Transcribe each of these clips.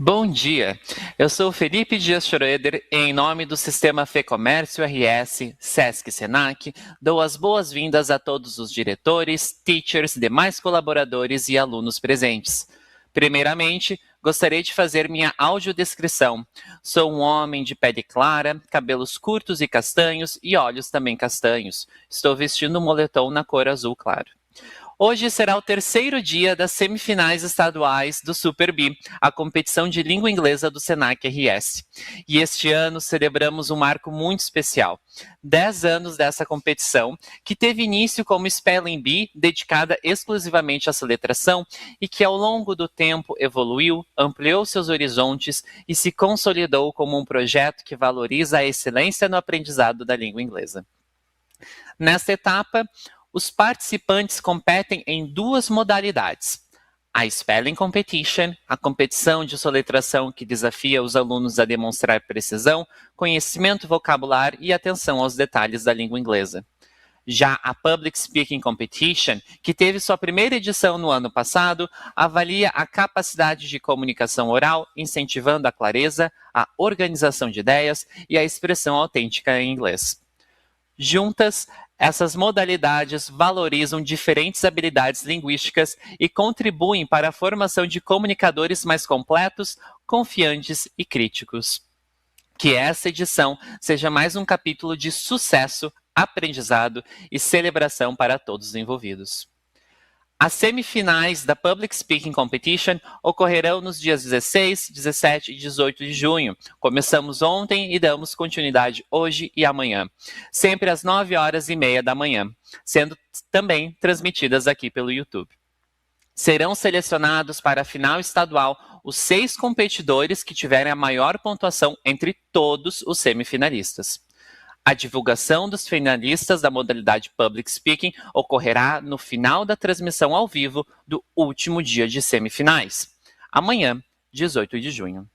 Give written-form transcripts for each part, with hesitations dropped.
Bom dia, eu sou Felipe Dias Schroeder e em nome do Sistema Fê Comércio RS, Sesc e Senac, dou as boas-vindas a todos os diretores, teachers, demais colaboradores e alunos presentes. Primeiramente, gostaria de fazer minha audiodescrição. Sou um homem de pele clara, cabelos curtos e castanhos e olhos também castanhos. Estou vestindo um moletom na cor azul claro. Hoje será o terceiro dia das semifinais estaduais do Super B, a competição de língua inglesa do Senac RS. E este ano celebramos um marco muito especial. 10 anos dessa competição, que teve início como Spelling Bee, dedicada exclusivamente à soletração, e que ao longo do tempo evoluiu, ampliou seus horizontes e se consolidou como um projeto que valoriza a excelência no aprendizado da língua inglesa. Nesta etapa, os participantes competem em duas modalidades. A Spelling Competition, a competição de soletração que desafia os alunos a demonstrar precisão, conhecimento vocabular e atenção aos detalhes da língua inglesa. Já a Public Speaking Competition, que teve sua primeira edição no ano passado, avalia a capacidade de comunicação oral, incentivando a clareza, a organização de ideias e a expressão autêntica em inglês. Juntas, essas modalidades valorizam diferentes habilidades linguísticas e contribuem para a formação de comunicadores mais completos, confiantes e críticos. Que essa edição seja mais um capítulo de sucesso, aprendizado e celebração para todos os envolvidos. As semifinais da Public Speaking Competition ocorrerão nos dias 16, 17 e 18 de junho. Começamos ontem e damos continuidade hoje e amanhã, sempre às 9h30 da manhã, sendo também transmitidas aqui pelo YouTube. Serão selecionados para a final estadual os 6 competidores que tiverem a maior pontuação entre todos os semifinalistas. A divulgação dos finalistas da modalidade Public Speaking ocorrerá no final da transmissão ao vivo do último dia de semifinais, amanhã, 18 de junho.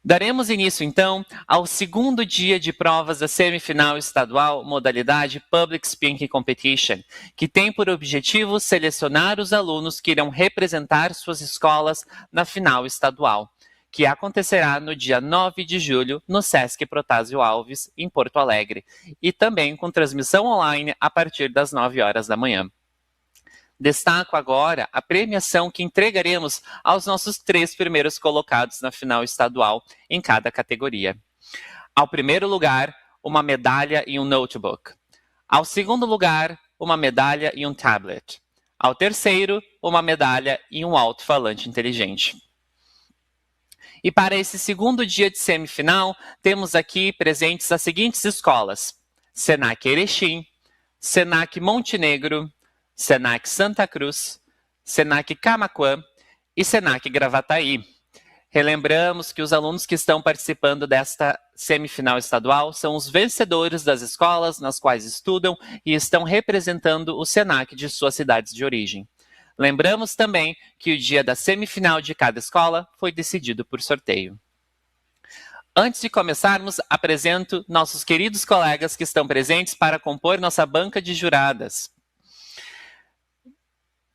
Daremos início, então, ao segundo dia de provas da semifinal estadual modalidade Public Speaking Competition, que tem por objetivo selecionar os alunos que irão representar suas escolas na final estadual, que acontecerá no dia 9 de julho no Sesc Protásio Alves, em Porto Alegre, e também com transmissão online a partir das 9h da manhã. Destaco agora a premiação que entregaremos aos nossos 3 primeiros colocados na final estadual em cada categoria. Ao primeiro lugar, uma medalha e um notebook. Ao segundo lugar, uma medalha e um tablet. Ao terceiro, uma medalha e um alto-falante inteligente. E para esse segundo dia de semifinal, temos aqui presentes as seguintes escolas: Senac Erechim, Senac Montenegro, Senac Santa Cruz, Senac Camaquã e Senac Gravataí. Relembramos que os alunos que estão participando desta semifinal estadual são os vencedores das escolas nas quais estudam e estão representando o Senac de suas cidades de origem. Lembramos também que o dia da semifinal de cada escola foi decidido por sorteio. Antes de começarmos, apresento nossos queridos colegas que estão presentes para compor nossa banca de juradas.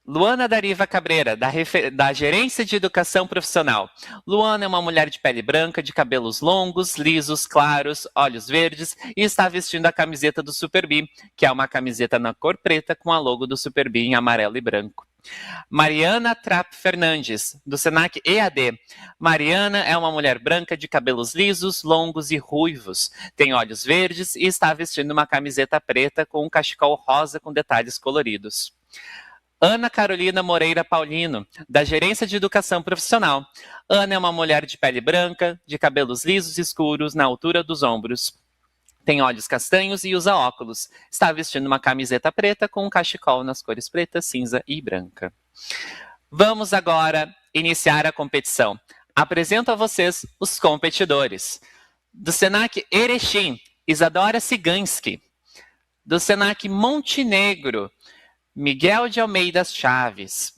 Luana Dariva Cabreira, da Gerência de Educação Profissional. Luana é uma mulher de pele branca, de cabelos longos, lisos, claros, olhos verdes e está vestindo a camiseta do Super B, que é uma camiseta na cor preta com a logo do Super B em amarelo e branco. Mariana Trapp Fernandes, do Senac EAD. Mariana é uma mulher branca de cabelos lisos, longos e ruivos. Tem olhos verdes e está vestindo uma camiseta preta com um cachecol rosa com detalhes coloridos. Ana Carolina Moreira Paulino, da Gerência de Educação Profissional. Ana é uma mulher de pele branca, de cabelos lisos e escuros na altura dos ombros. Tem olhos castanhos e usa óculos. Está vestindo uma camiseta preta com um cachecol nas cores preta, cinza e branca. Vamos agora iniciar a competição. Apresento a vocês os competidores. Do Senac Erechim, Isadora Ciganski. Do Senac Montenegro, Miguel de Almeida Chaves.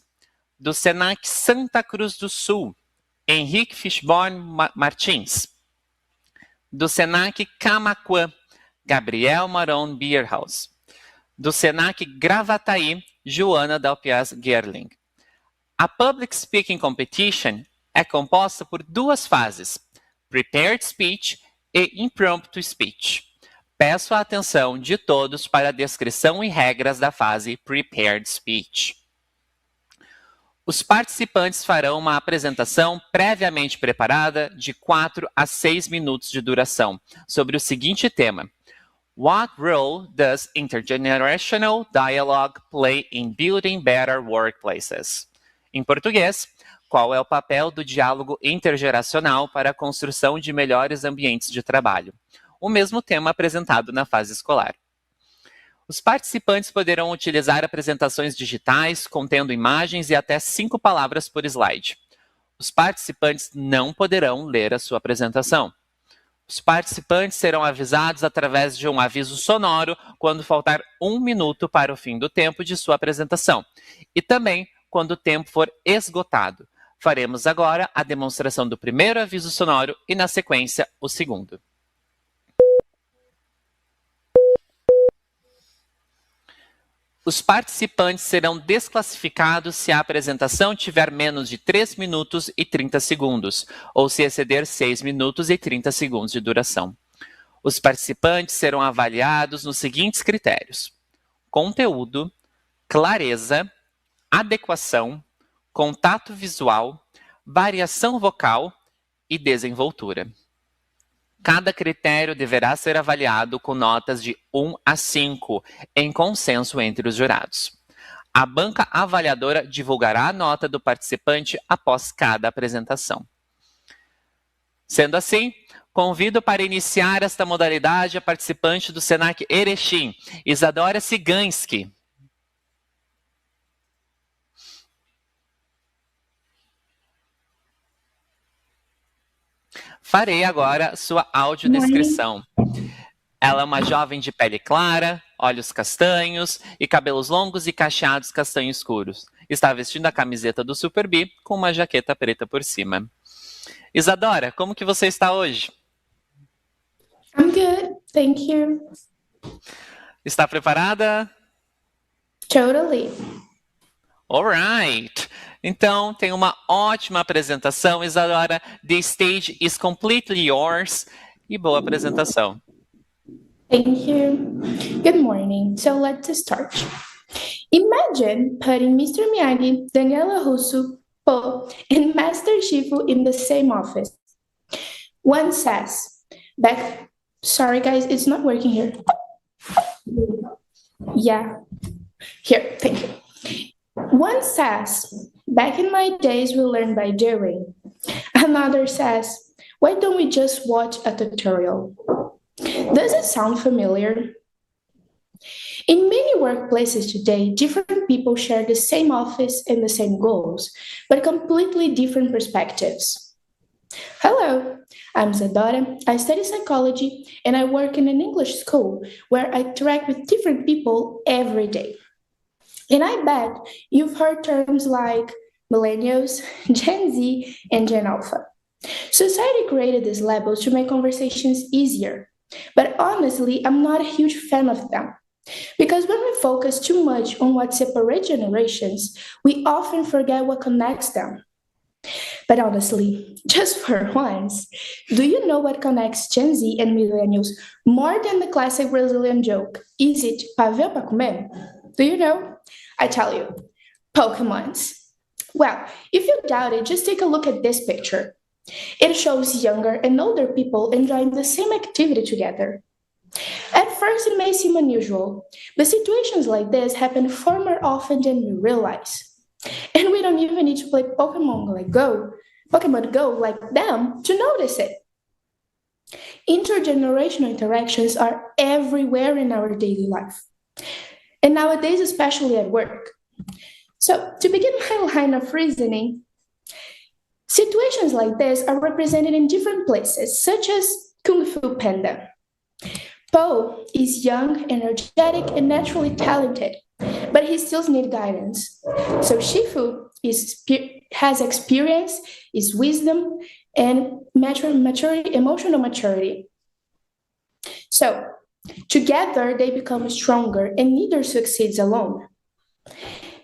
Do Senac Santa Cruz do Sul, Henrique Fishborn Martins. Do Senac Camaquã, Gabriel Maron Bierhaus. Do Senac Gravataí, Joana Dalpiaz Gerling. A Public Speaking Competition É composta por duas fases, Prepared Speech e Impromptu Speech. Peço a atenção de todos para a descrição e regras da fase Prepared Speech. Os participantes farão uma apresentação previamente preparada de 4 a 6 minutos de duração sobre o seguinte tema: What role does intergenerational dialogue play in building better workplaces? Em português, qual é o papel do diálogo intergeracional para a construção de melhores ambientes de trabalho? O mesmo tema apresentado na fase escolar. Os participantes poderão utilizar apresentações digitais contendo imagens e até 5 palavras por slide. Os participantes não poderão ler a sua apresentação. Os participantes serão avisados através de um aviso sonoro quando faltar 1 minuto para o fim do tempo de sua apresentação e também quando o tempo for esgotado. Faremos agora a demonstração do primeiro aviso sonoro e, na sequência, o segundo. Os participantes serão desclassificados se a apresentação tiver menos de 3 minutos e 30 segundos, ou se exceder 6 minutos e 30 segundos de duração. Os participantes serão avaliados nos seguintes critérios: conteúdo, clareza, adequação, contato visual, variação vocal e desenvoltura. Cada critério deverá ser avaliado com notas de 1 a 5, em consenso entre os jurados. A banca avaliadora divulgará a nota do participante após cada apresentação. Sendo assim, convido para iniciar esta modalidade a participante do Senac Erechim, Isadora Siganski. Farei agora sua audiodescrição. Ela é uma jovem de pele clara, olhos castanhos e cabelos longos e cacheados castanho escuros. Está vestindo a camiseta do Super B com uma jaqueta preta por cima. Isadora, como que você está hoje? I'm good, thank you. Está preparada? Totally. Alright. Então, tem uma ótima apresentação, Isadora. The stage is completely yours. E boa apresentação. Thank you. Good morning. So let's start. Imagine putting Mr. Miyagi, Daniela Russo, Po, and Master Shifu in the same office. One says, sorry guys, it's not working here. Yeah, here, thank you. One says, back in my days, we learned by doing. Another says, why don't we just watch a tutorial? Does it sound familiar? In many workplaces today, different people share the same office and the same goals, but completely different perspectives. Hello, I'm Zadora. I study psychology and I work in an English school where I interact with different people every day. And I bet you've heard terms like millennials, Gen Z, and Gen Alpha. Society created these labels to make conversations easier. But honestly, I'm not a huge fan of them. Because when we focus too much on what separates generations, we often forget what connects them. But honestly, just for once, do you know what connects Gen Z and millennials more than the classic Brazilian joke? Is it pavê pra comer? Do you know? I tell you, Pokemons. Well, if you doubt it, just take a look at this picture. It shows younger and older people enjoying the same activity together. At first, it may seem unusual, but situations like this happen far more often than we realize. And we don't even need to play Pokemon Go like them to notice it. Intergenerational interactions are everywhere in our daily life. And nowadays, especially at work. So, to begin my line of reasoning, situations like this are represented in different places, such as Kung Fu Panda. Po is young, energetic, and naturally talented, but he still needs guidance. So Shifu has experience, is wisdom, and maturity, emotional maturity. So together they become stronger, and neither succeeds alone.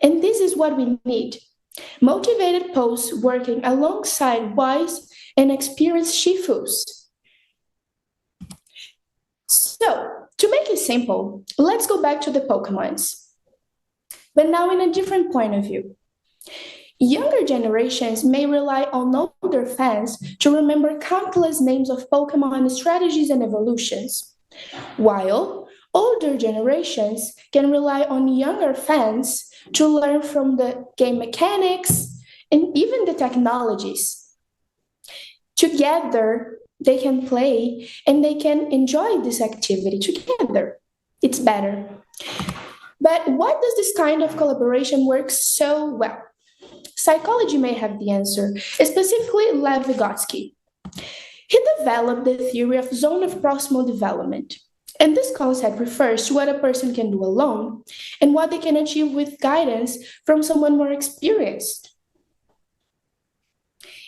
And this is what we need. Motivated posts working alongside wise and experienced shifus. So, to make it simple, let's go back to the Pokemons, but now in a different point of view. Younger generations may rely on older fans to remember countless names of Pokemon strategies and evolutions, while older generations can rely on younger fans to learn from the game mechanics and even the technologies. Together, they can play and they can enjoy this activity together. It's better. But why does this kind of collaboration work so well? Psychology may have the answer, specifically Lev Vygotsky. He developed the theory of zone of proximal development. And this concept refers to what a person can do alone and what they can achieve with guidance from someone more experienced.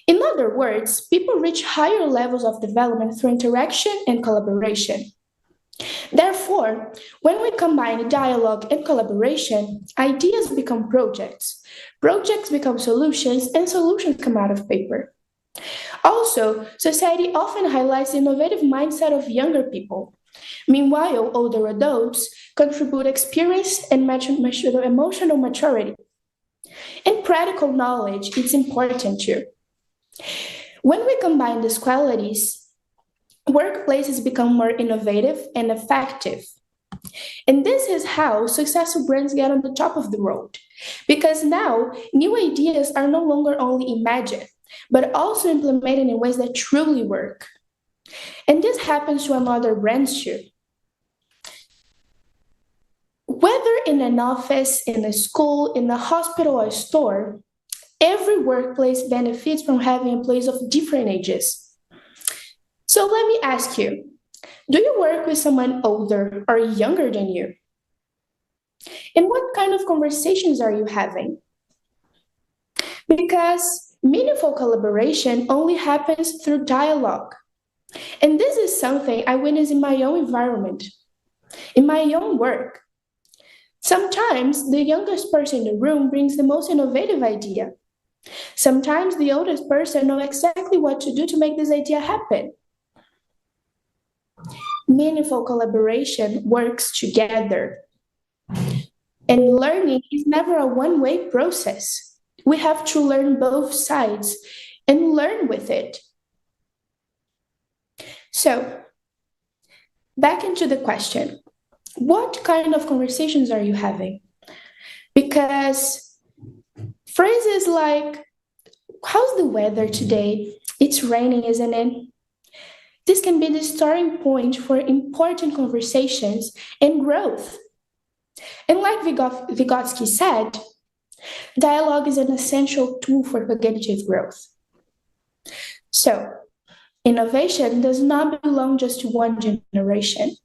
In other words, people reach higher levels of development through interaction and collaboration. Therefore, when we combine dialogue and collaboration, ideas become projects, projects become solutions, and solutions come out of paper. Also, society often highlights the innovative mindset of younger people. Meanwhile, older adults contribute experience and emotional maturity. And practical knowledge is important too. When we combine these qualities, workplaces become more innovative and effective. And this is how successful brands get on the top of the road. Because now, new ideas are no longer only imagined, but also implemented in ways that truly work. And this happens to another brands too. Whether in an office, in a school, in a hospital, or a store, every workplace benefits from having employees of different ages. So let me ask you, do you work with someone older or younger than you? And what kind of conversations are you having? Because meaningful collaboration only happens through dialogue. And this is something I witness in my own environment, in my own work. Sometimes the youngest person in the room brings the most innovative idea. Sometimes the oldest person knows exactly what to do to make this idea happen. Meaningful collaboration works together. And learning is never a one-way process. We have to learn both sides and learn with it. So, back into the question. What kind of conversations are you having? Because phrases like, how's the weather today? It's raining, isn't it? This can be the starting point for important conversations and growth. And like Vygotsky said, dialogue is an essential tool for cognitive growth. So, innovation does not belong just to one generation.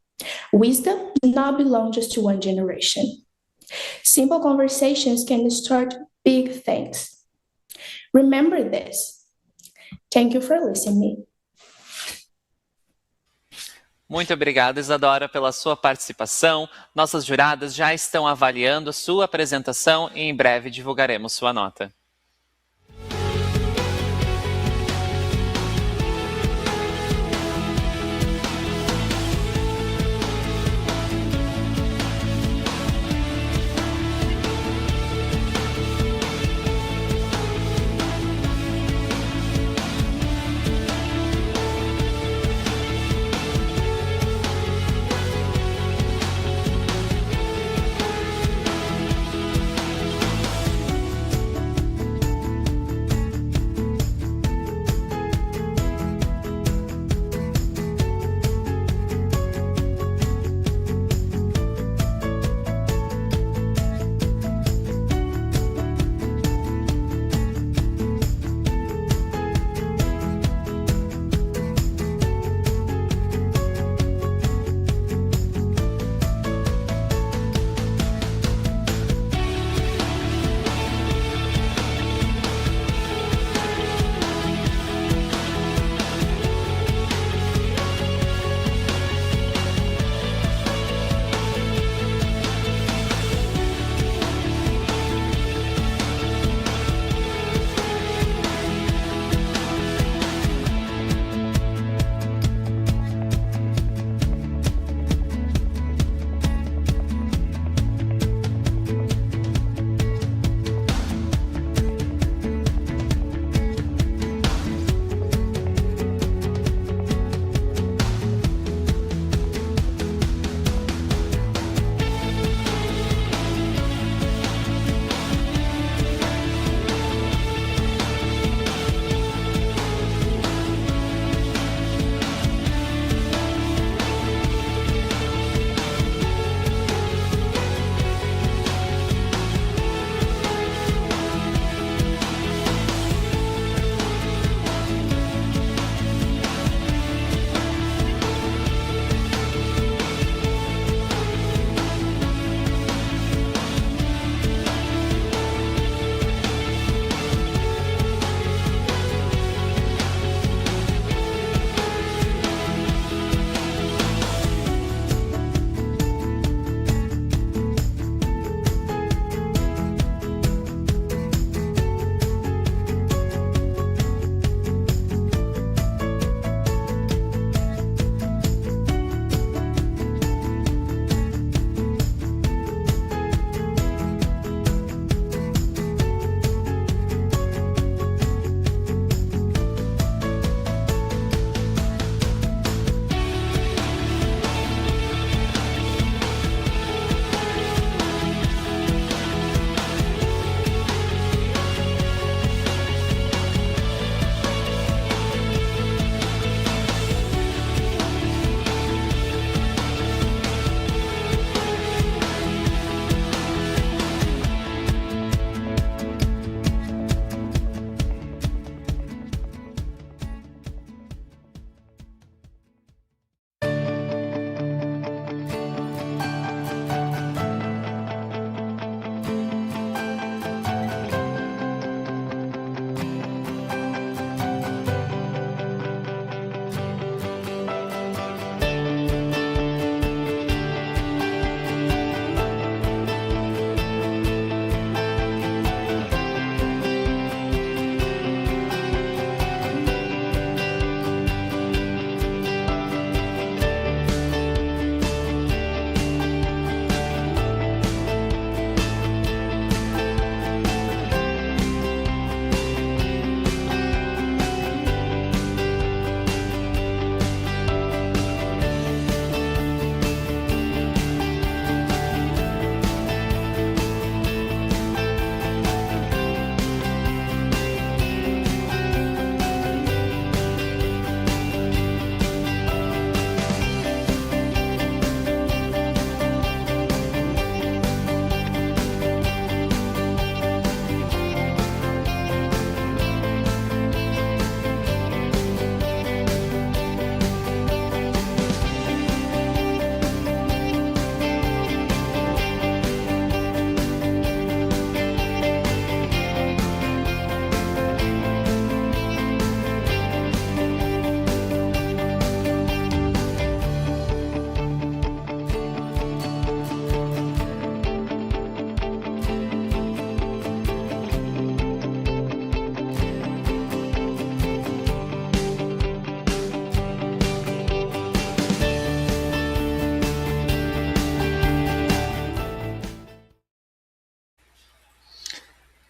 Wisdom does not belong just to one generation. Simple conversations can start big things. Remember this. Thank you for listening. Muito obrigado, Isadora, pela sua participação. Nossas juradas já estão avaliando sua apresentação e em breve divulgaremos sua nota.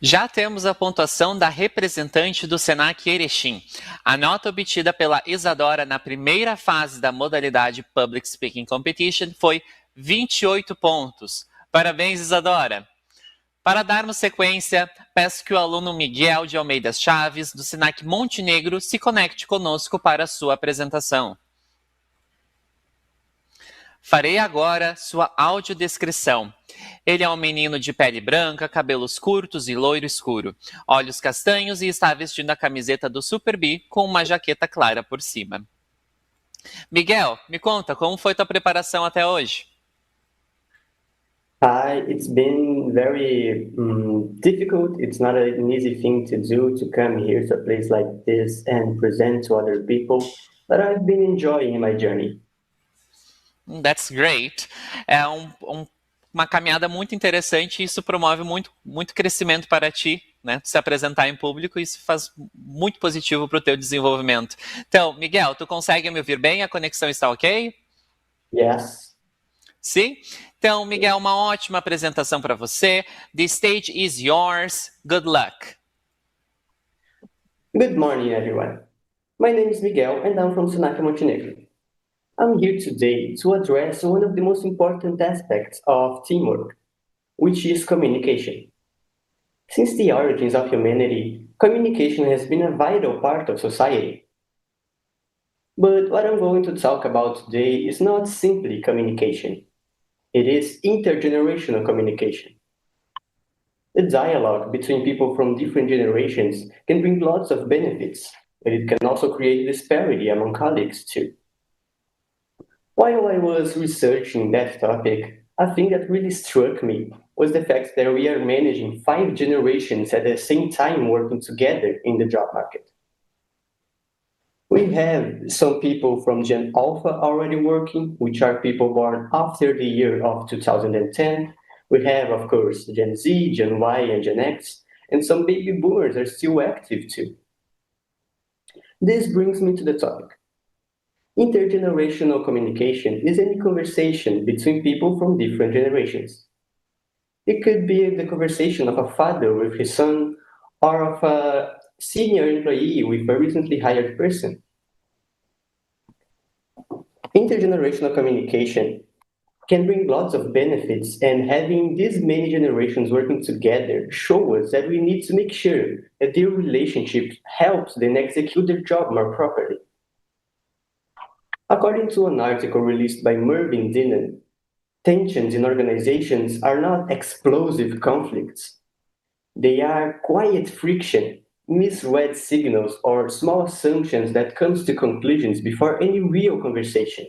Já temos a pontuação da representante do Senac Erechim. A nota obtida pela Isadora na primeira fase da modalidade Public Speaking Competition foi 28 pontos. Parabéns, Isadora! Para darmos sequência, peço que o aluno Miguel de Almeida Chaves, do Senac Montenegro, se conecte conosco para a sua apresentação. Farei agora sua audiodescrição. Ele é um menino de pele branca, cabelos curtos e loiro escuro, olhos castanhos e está vestindo a camiseta do Super B com uma jaqueta clara por cima. Miguel, me conta, como foi tua preparação até hoje? Hi, it's been very difficult. It's not an easy thing to do to come here to a place like this and present to other people, but I've been enjoying my journey. That's great. É uma caminhada muito interessante e isso promove muito crescimento para ti, né? Se apresentar em público, isso faz muito positivo para o teu desenvolvimento. Então, Miguel, tu consegue me ouvir bem? A conexão está ok? Yes. Sim? Então, Miguel, uma ótima apresentação para você. The stage is yours. Good luck. Good morning, everyone. My name is Miguel and I'm from Senac Montenegro. I'm here today to address one of the most important aspects of teamwork, which is communication. Since the origins of humanity, communication has been a vital part of society. But what I'm going to talk about today is not simply communication. It is intergenerational communication. The dialogue between people from different generations can bring lots of benefits, but it can also create disparity among colleagues too. While I was researching that topic, a thing that really struck me was the fact that we are managing 5 generations at the same time working together in the job market. We have some people from Gen Alpha already working, which are people born after the year of 2010. We have, of course, Gen Z, Gen Y, and Gen X, and some baby boomers are still active too. This brings me to the topic. Intergenerational communication is any conversation between people from different generations. It could be the conversation of a father with his son, or of a senior employee with a recently hired person. Intergenerational communication can bring lots of benefits, and having these many generations working together show us that we need to make sure that their relationship helps them execute their job more properly. According to an article released by Mervyn Dinnan, tensions in organizations are not explosive conflicts. They are quiet friction, misread signals, or small assumptions that comes to conclusions before any real conversation.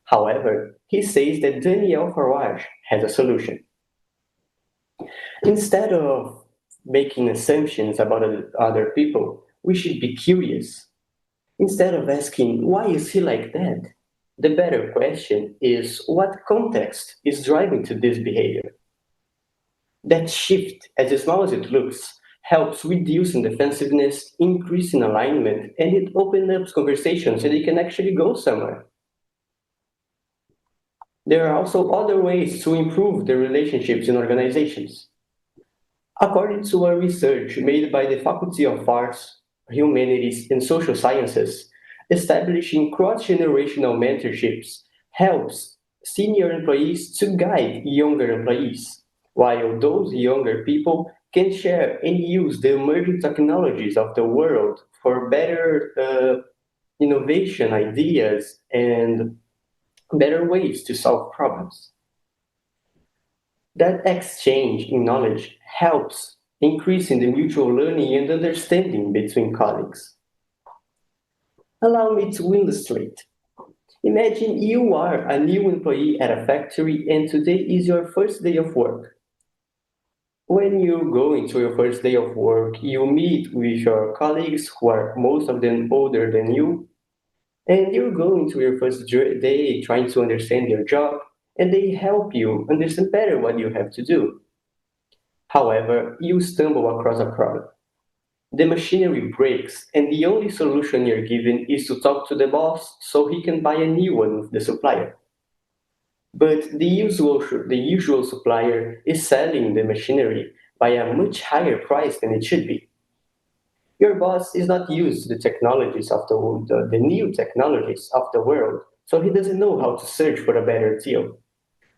However, he says that Daniel Farage has a solution. Instead of making assumptions about other people, we should be curious. Instead of asking, why is he like that? The better question is, what context is driving to this behavior? That shift, as small as it looks, helps reduce in defensiveness, increase in alignment, and it opens up conversations so they can actually go somewhere. There are also other ways to improve the relationships in organizations. According to a research made by the Faculty of Arts, Humanities, and Social Sciences, establishing cross-generational mentorships helps senior employees to guide younger employees, while those younger people can share and use the emerging technologies of the world for better innovation ideas and better ways to solve problems. That exchange in knowledge helps increasing the mutual learning and understanding between colleagues. Allow me to illustrate. Imagine you are a new employee at a factory and today is your first day of work. When you go into your first day of work, you meet with your colleagues who are most of them older than you, and you're going to your first day trying to understand your job, and they help you understand better what you have to do. However, you stumble across a problem. The machinery breaks, and the only solution you're given is to talk to the boss so he can buy a new one with the supplier. But the usual supplier is selling the machinery by a much higher price than it should be. Your boss is not used to the technologies of the new technologies of the world, so he doesn't know how to search for a better deal.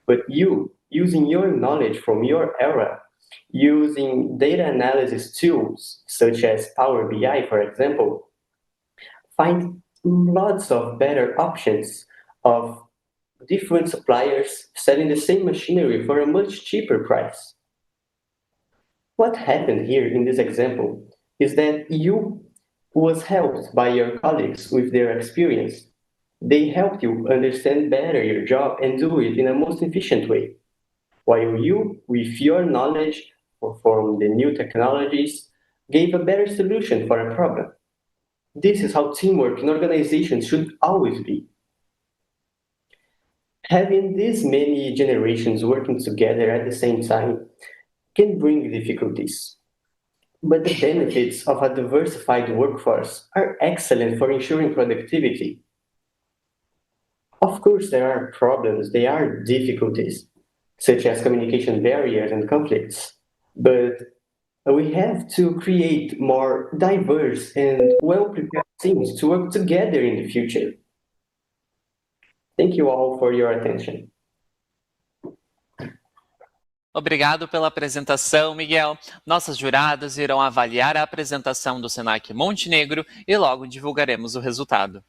But you, using your knowledge from your era, using data analysis tools such as Power BI, for example, find lots of better options of different suppliers selling the same machinery for a much cheaper price. What happened here in this example is that you was helped by your colleagues with their experience. They helped you understand better your job and do it in a most efficient way, while you, with your knowledge from the new technologies, gave a better solution for a problem. This is how teamwork in organizations should always be. Having these many generations working together at the same time can bring difficulties. But the benefits of a diversified workforce are excellent for ensuring productivity. Of course, there are problems, there are difficulties, such as communication barriers and conflicts, but we have to create more diverse and well prepared teams to work together in the future. Thank you all for your attention. Obrigado pela apresentação, Miguel. Nossas juradas irão avaliar a apresentação do Senac Montenegro e logo divulgaremos o resultado.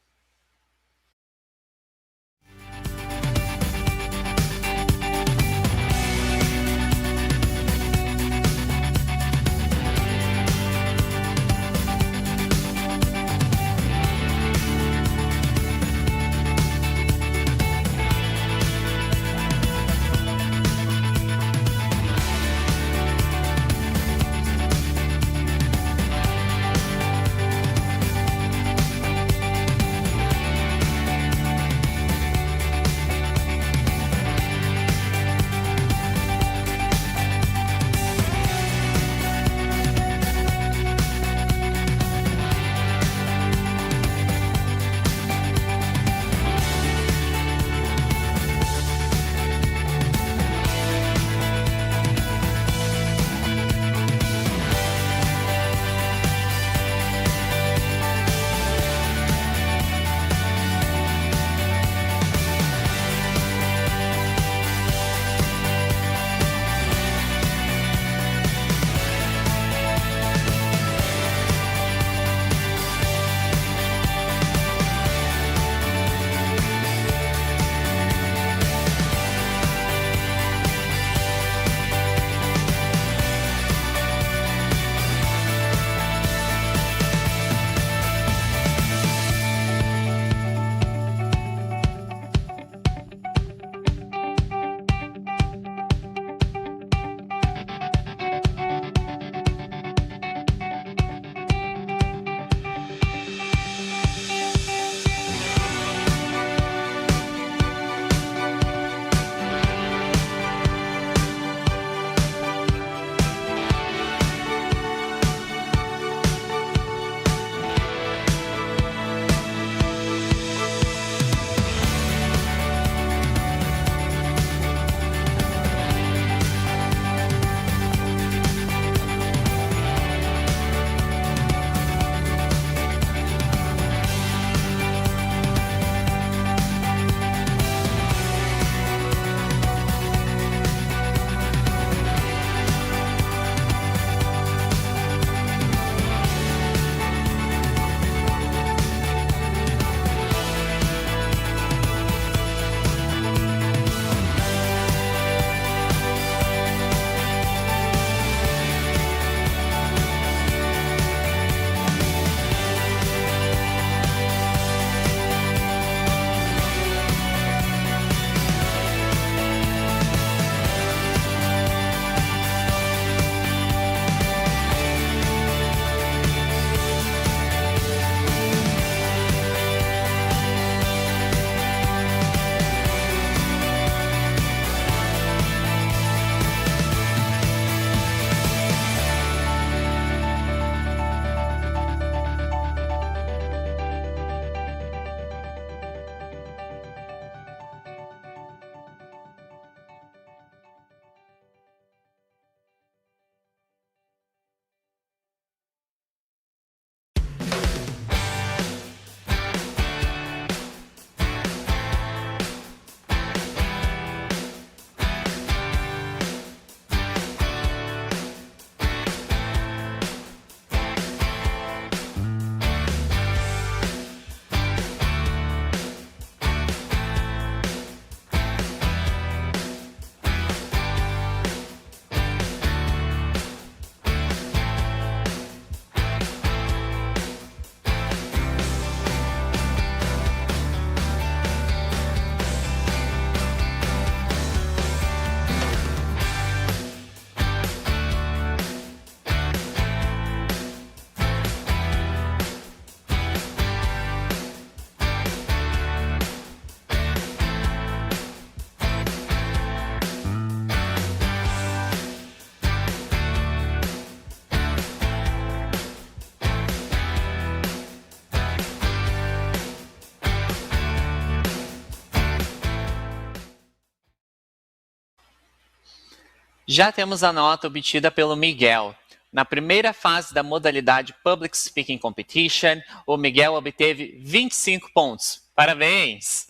Já temos a nota obtida pelo Miguel. Na primeira fase da modalidade Public Speaking Competition, o Miguel obteve 25 pontos. Parabéns!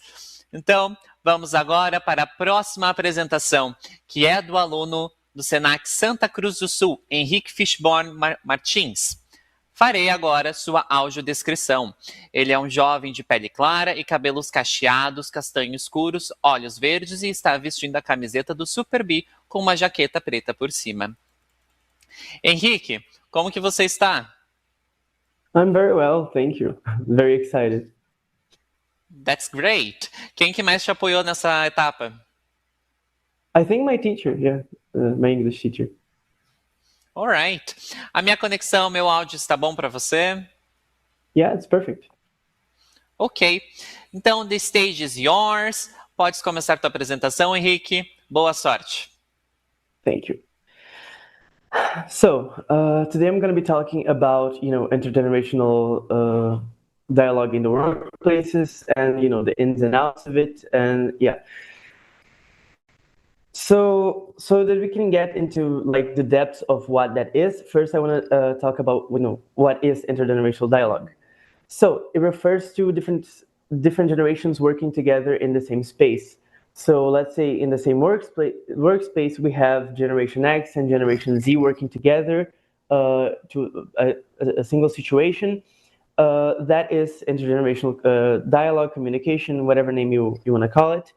Então, vamos agora para a próxima apresentação, que é do aluno do Senac Santa Cruz do Sul, Henrique Fishborn Martins. Farei agora sua audiodescrição. Ele é um jovem de pele clara e cabelos cacheados, castanho escuros, olhos verdes e está vestindo a camiseta do Super B com uma jaqueta preta por cima. Henrique, como que você está? I'm very well, thank you. Very excited. That's great. Quem que mais te apoiou nessa etapa? I think my teacher, my English teacher. Alright. A minha conexão, meu áudio está bom para você? Yeah, it's perfect. Ok. Então, the stage is yours. Podes começar tua apresentação, Henrique. Boa sorte. Thank you. So today I'm going to be talking about intergenerational dialogue in the workplaces and the ins and outs of it, and yeah. So that we can get into like the depths of what that is. First, I want to talk about what is intergenerational dialogue. So it refers to different generations working together in the same space. So let's say in the same workspace, we have Generation X and Generation Z working together to a single situation. That is intergenerational dialogue, communication, whatever name you want to call it.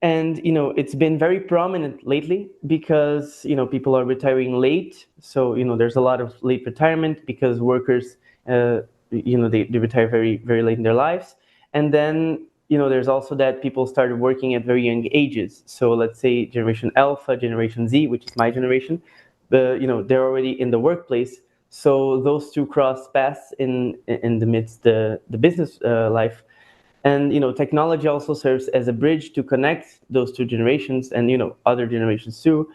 And it's been very prominent lately because people are retiring late. So there's a lot of late retirement because workers they retire very very late in their lives. And then there's also that people started working at very young ages. So let's say Generation Alpha, Generation Z, which is my generation, they're already in the workplace. So those two cross paths in the midst the business life. And technology also serves as a bridge to connect those two generations and other generations too,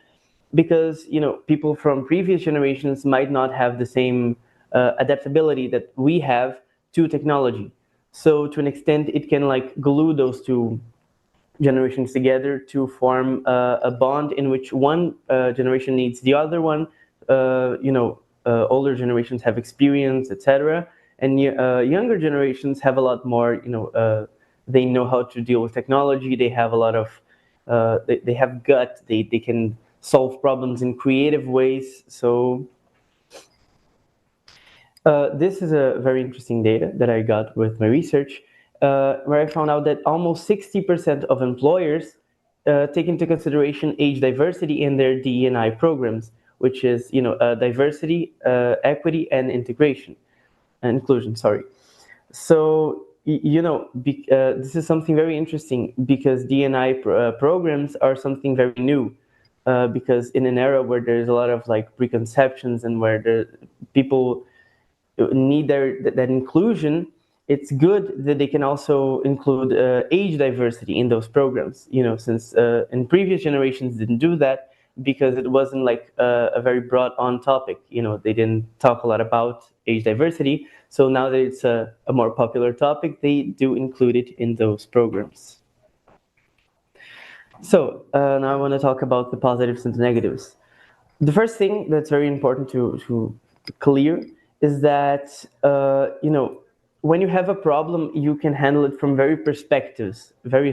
because people from previous generations might not have the same adaptability that we have to technology. So to an extent, it can like glue those two generations together to form a bond in which one generation needs the other one. Older generations have experience, etc. And younger generations have a lot more, they know how to deal with technology. They have a lot of, they have gut. They can solve problems in creative ways. So this is a very interesting data that I got with my research, where I found out that almost 60% of employers take into consideration age diversity in their DE&I programs, which is diversity, equity, and integration. Inclusion, sorry. So, this is something very interesting because D&I programs are something very new. Because in an era where there's a lot of like preconceptions and where people need that inclusion, it's good that they can also include age diversity in those programs. Since in previous generations didn't do that, because it wasn't like a very broad on topic. They didn't talk a lot about age diversity. So now that it's a more popular topic, they do include it in those programs. So now I want to talk about the positives and the negatives. The first thing that's very important to clear is that when you have a problem, you can handle it from various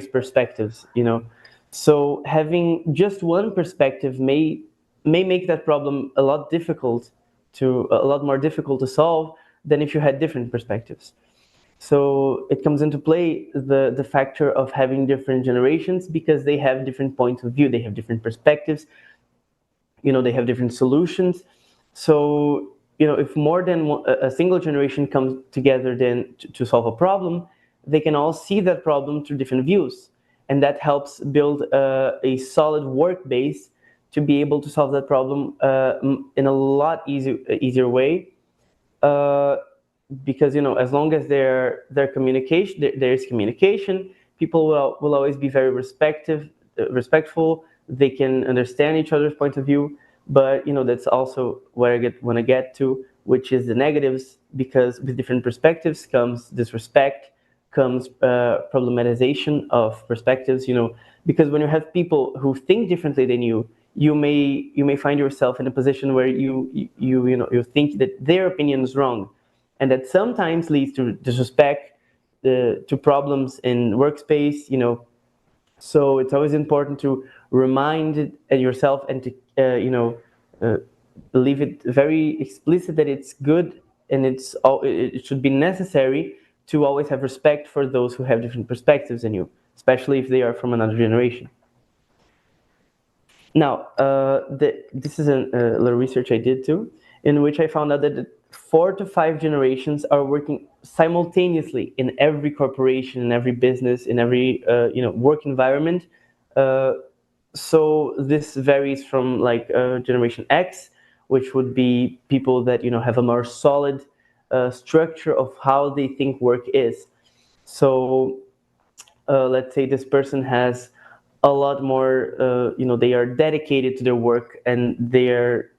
perspectives. So having just one perspective may make that problem a lot more difficult to solve than if you had different perspectives. So it comes into play the factor of having different generations because they have different points of view, they have different perspectives, they have different solutions. So if more than a single generation comes together then to solve a problem, they can all see that problem through different views. And that helps build a solid work base to be able to solve that problem in a lot easier way. Because as long as there's communication, people will always be very respectful. They can understand each other's point of view. But that's also where I want to get to, which is the negatives, because with different perspectives comes disrespect, comes problematization of perspectives, because when you have people who think differently than you, you may find yourself in a position where you think that their opinion is wrong, and that sometimes leads to disrespect, to problems in workspace. So it's always important to remind yourself and to uh, leave it very explicit that it's good, and it should be necessary to always have respect for those who have different perspectives than you, especially if they are from another generation. Now, this is a little research I did too, in which I found out that 4 to 5 generations are working simultaneously in every corporation, in every business, in every work environment. Uh, so this varies from like Generation X, which would be people that have a more solid structure of how they think work is. So let's say this person has a lot more, they are dedicated to their work and their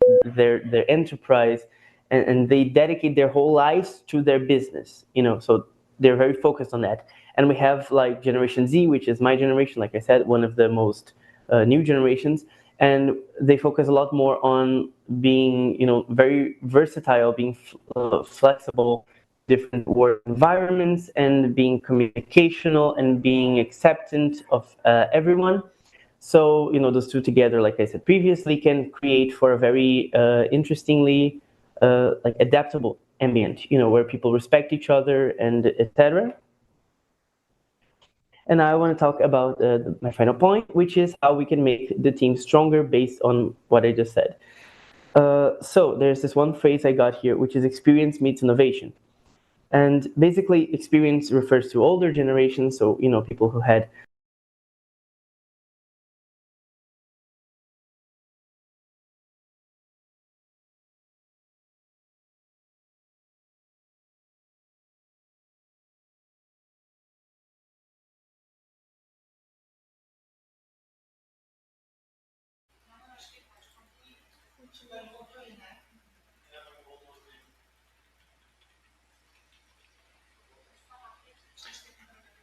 enterprise, and they dedicate their whole lives to their business, so they're very focused on that. And we have like Generation Z, which is my generation, like I said, one of the most new generations, and they focus a lot more on being, very versatile, being flexible, different work environments, and being communicational and being acceptant of everyone. So those two together, like I said previously, can create for a very interestingly like adaptable ambient, where people respect each other and etc. And I want to talk about my final point, which is how we can make the team stronger based on what I just said. So there's this one phrase I got here, which is experience meets innovation. And basically, experience refers to older generations, so people who had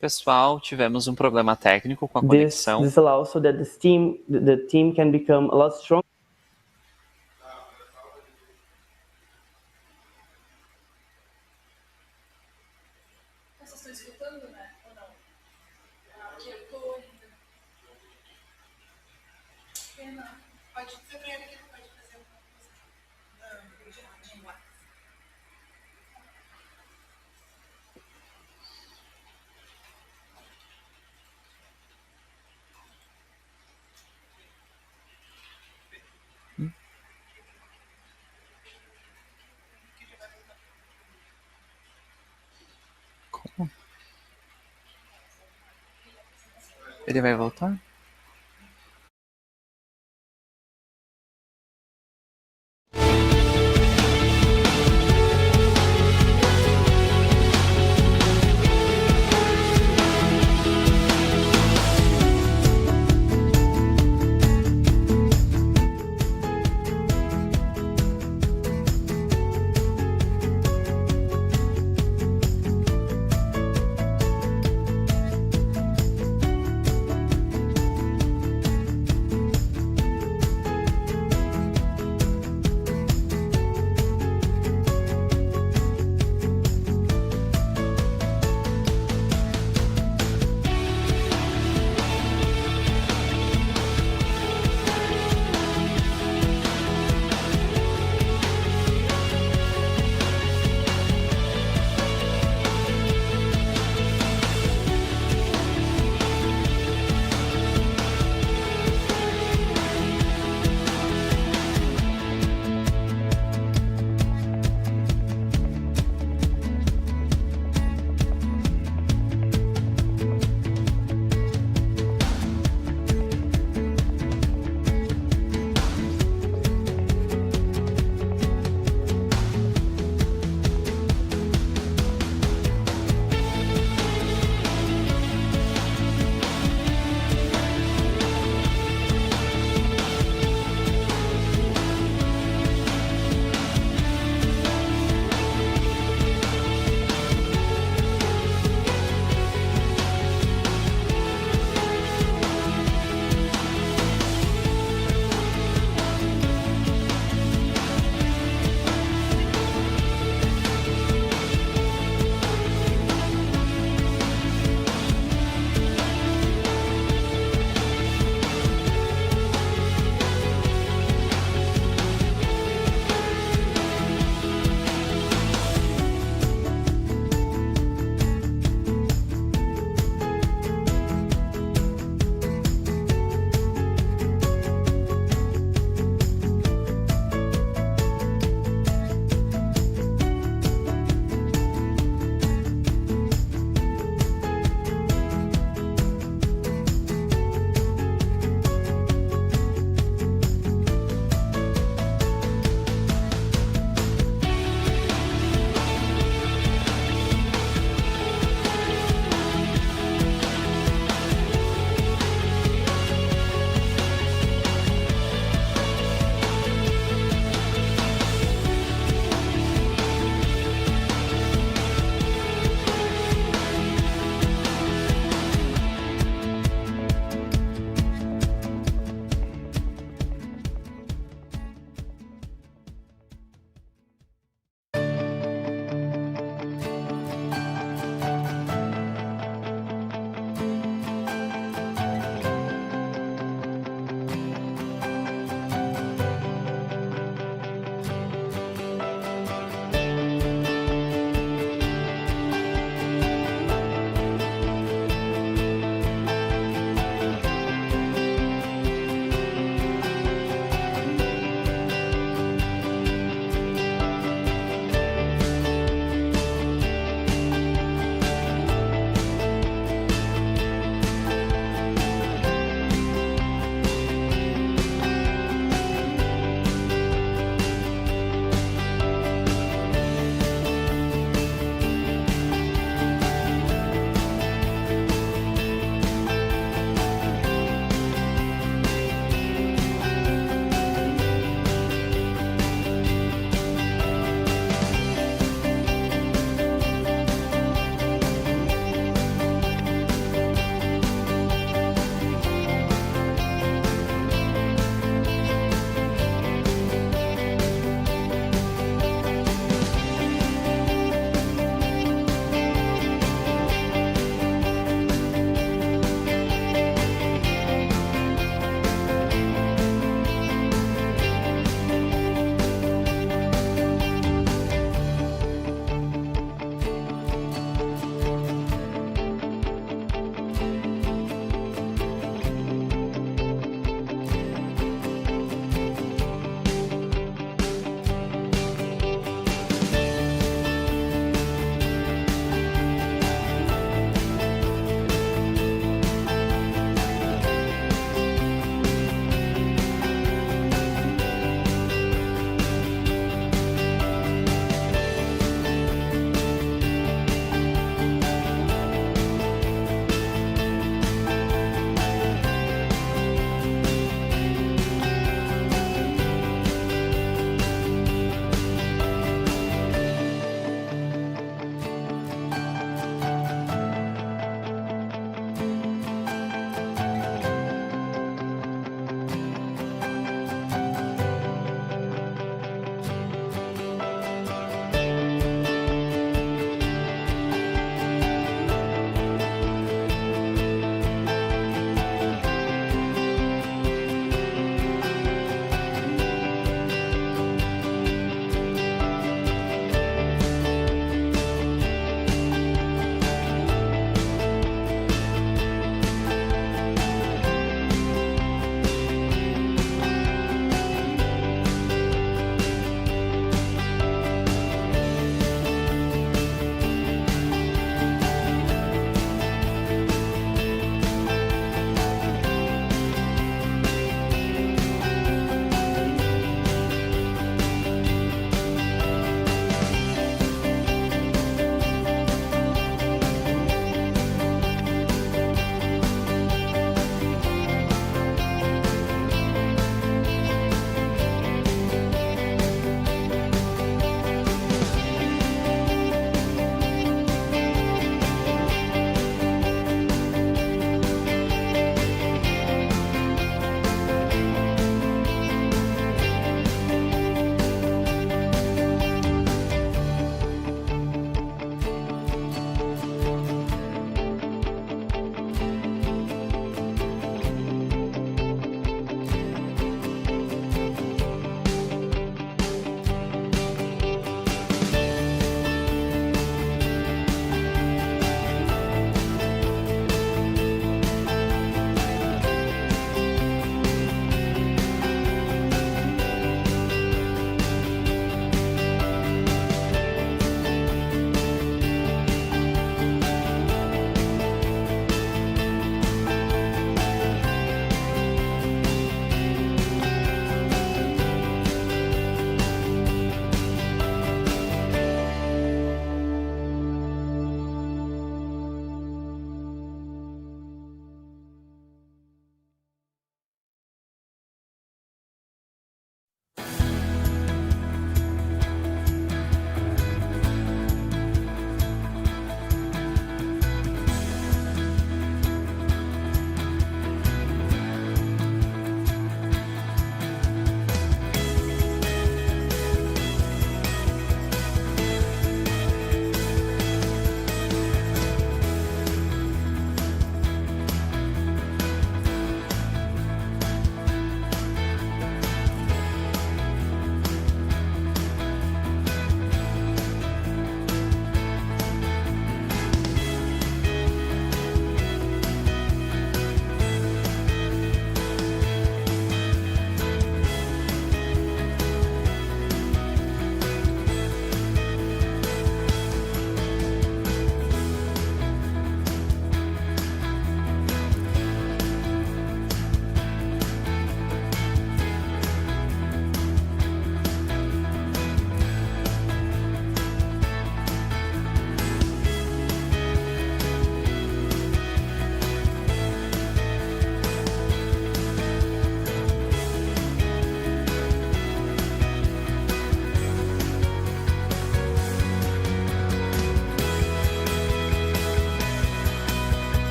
Pessoal, tivemos um problema técnico com a this conexão. allows so that the team can become a lot stronger. Vocês estão escutando, né? Ou não? Aqui eu tô ainda. Pena. Pode ser pra ele que ele pode fazer alguma coisa de WhatsApp. Como? Ele vai voltar?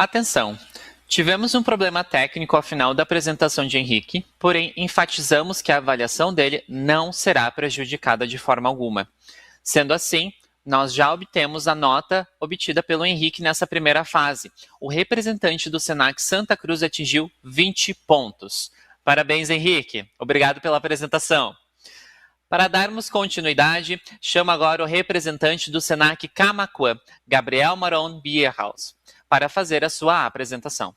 Atenção! Tivemos um problema técnico ao final da apresentação de Henrique, porém enfatizamos que a avaliação dele não será prejudicada de forma alguma. Sendo assim, nós já obtemos a nota obtida pelo Henrique nessa primeira fase. O representante do Senac Santa Cruz atingiu 20 pontos. Parabéns, Henrique. Obrigado pela apresentação. Para darmos continuidade, chamo agora o representante do Senac Camaquã, Gabriel Maron Bierhaus, para fazer a sua apresentação.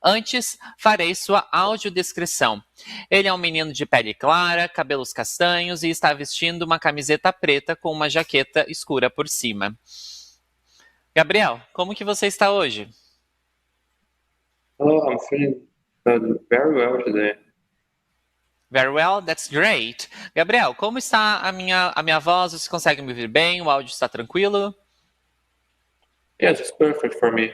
Antes, farei sua audiodescrição. Ele é um menino de pele clara, cabelos castanhos e está vestindo uma camiseta preta com uma jaqueta escura por cima. Gabriel, como que você está hoje? Oh, I'm feeling very well today. Very well, that's great. Gabriel, como está a minha voz? Você consegue me ouvir bem? O áudio está tranquilo? Yes, it's perfect for me.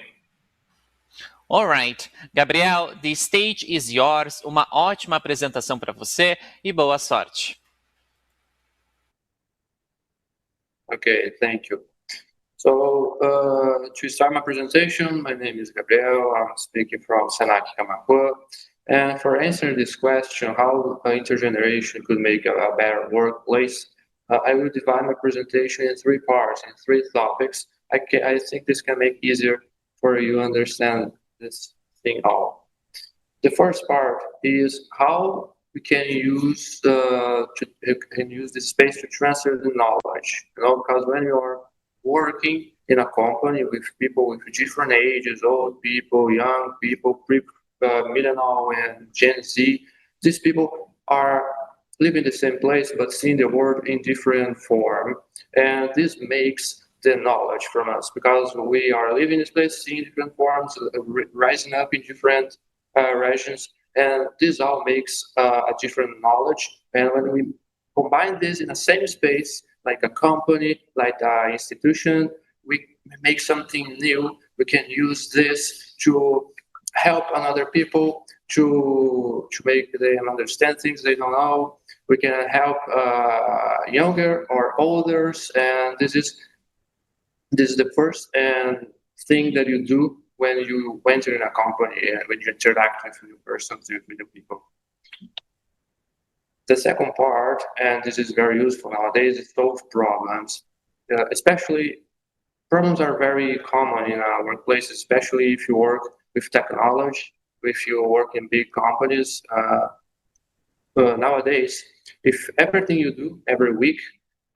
Alright. Gabriel, the stage is yours. Uma ótima apresentação para você e boa sorte. Okay, thank you. So, to start my presentation, my name is Gabriel. I'm speaking from Senac Camaquã. And for answering this question, how intergeneration could make a better workplace, I will divide my presentation in three parts, in three topics. I think this can make easier for you to understand this thing all. The first part is how we can use this space to transfer the knowledge. Because when you are working in a company with people with different ages, old people, young people, millennial and Gen Z, these people are living in the same place but seeing the world in different form, and this makes the knowledge from us because we are living in this place, seeing different forms, rising up in different regions, and this all makes a different knowledge. And when we combine this in the same space, like a company, like an institution, we make something new. We can use this to help another people to make them understand things they don't know. We can help younger or others, and this is the first thing that you do when you enter in a company and when you interact with new persons, with new people. The second part, and this is very useful nowadays, is solve problems. Especially, problems are very common in our workplace, especially if you work with technology, if you work in big companies. Nowadays, if everything you do every week,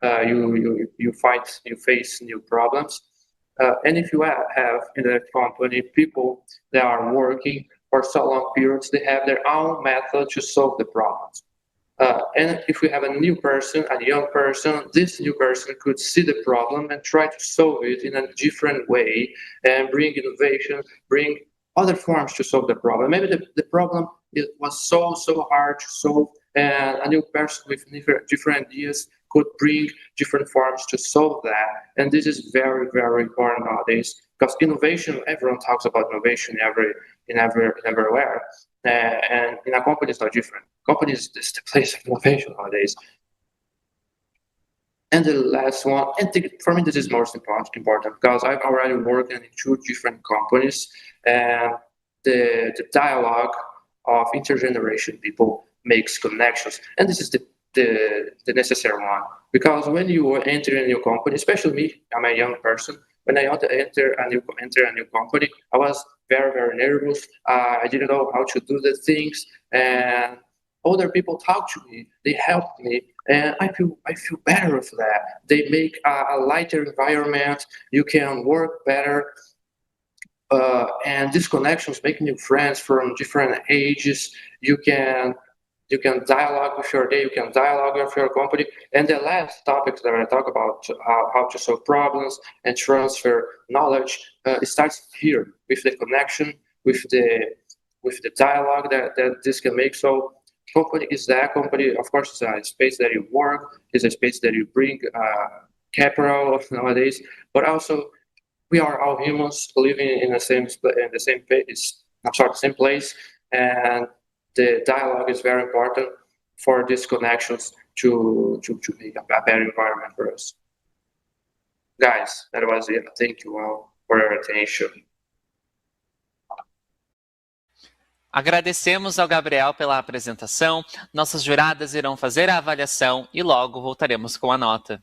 you face new problems. And if you have in the company people that are working for so long periods, they have their own method to solve the problems. And if we have a new person, a young person, this new person could see the problem and try to solve it in a different way and bring innovation, bring other forms to solve the problem. Maybe the problem was so hard to solve, and a new person with different ideas could bring different forms to solve that. And this is very, very important nowadays because innovation, everyone talks about innovation everywhere. And in a company, it's not different. Companies is the place of innovation nowadays. And the last one, and for me, this is most important because I've already worked in two different companies, and the dialogue of intergeneration people makes connections, and this is the necessary one. Because when you enter a new company, especially me, I'm a young person. When I enter a new company, I was very, very nervous. I didn't know how to do the things, and other people talk to me. They help me, and I feel better with that. They make a lighter environment. You can work better, and these connections make new friends from different ages. You can dialogue with your day, you can dialogue with your company. And the last topic that I talk about, how to solve problems and transfer knowledge, it starts here with the connection, with the dialogue that this can make. So company is that company, of course, it's a space that you work, it's a space that you bring capital nowadays, but also we are all humans living in the same place, same place, and the dialogue is very important for these connections to make a better environment for us. Guys, that was it. Thank you all for your attention. Agradecemos ao Gabriel pela apresentação. Nossas juradas irão fazer a avaliação e logo voltaremos com a nota.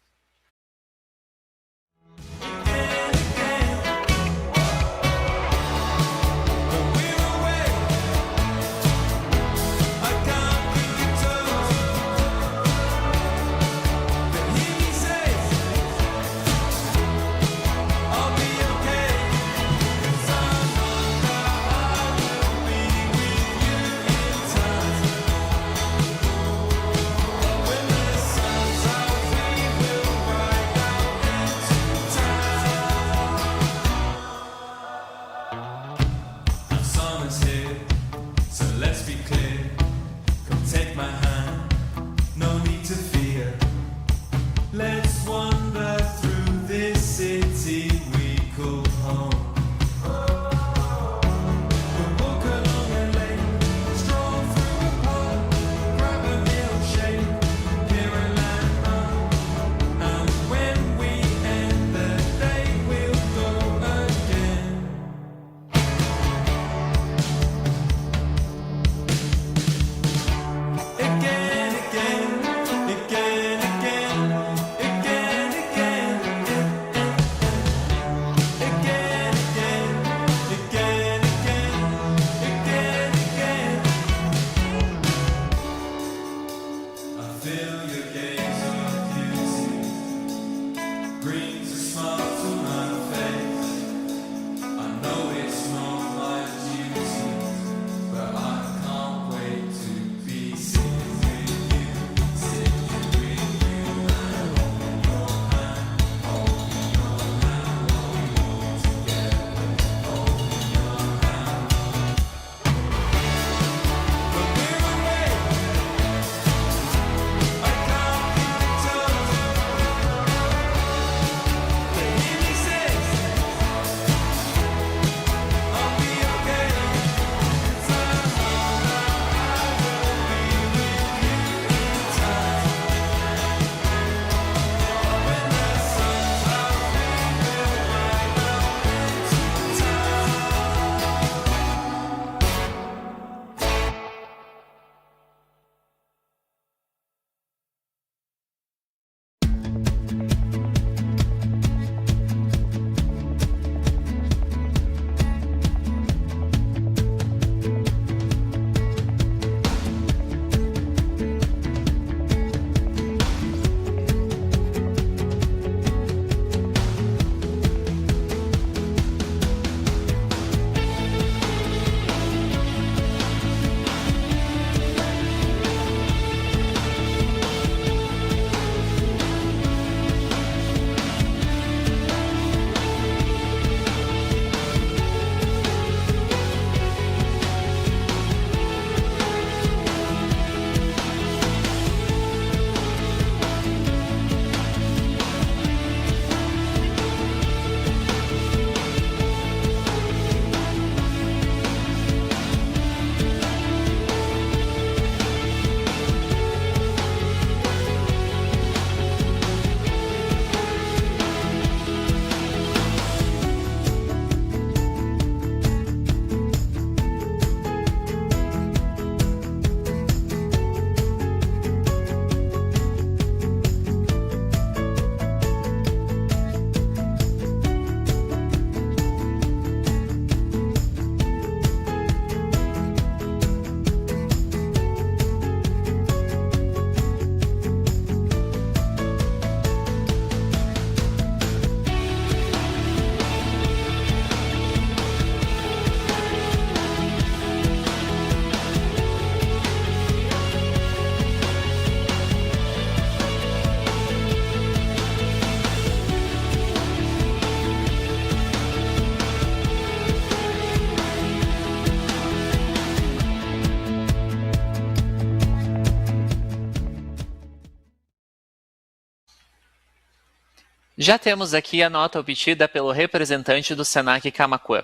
Já temos aqui a nota obtida pelo representante do Senac Camaquã.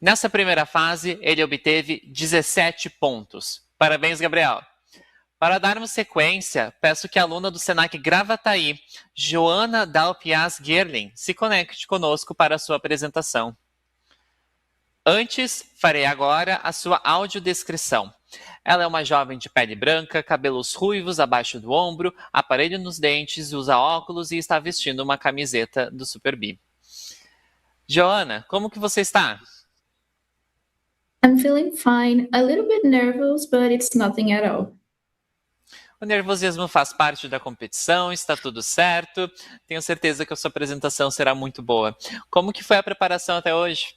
Nessa primeira fase, ele obteve 17 pontos. Parabéns, Gabriel! Para darmos sequência, peço que a aluna do Senac Gravataí, Joana Dalpiaz Gerlin, se conecte conosco para a sua apresentação. Antes, farei agora a sua audiodescrição. Ela é uma jovem de pele branca, cabelos ruivos abaixo do ombro, aparelho nos dentes, usa óculos e está vestindo uma camiseta do Super B. Joana, como que você está? I'm feeling fine, a little bit nervous, but it's nothing at all. O nervosismo faz parte da competição, está tudo certo. Tenho certeza que a sua apresentação será muito boa. Como que foi a preparação até hoje?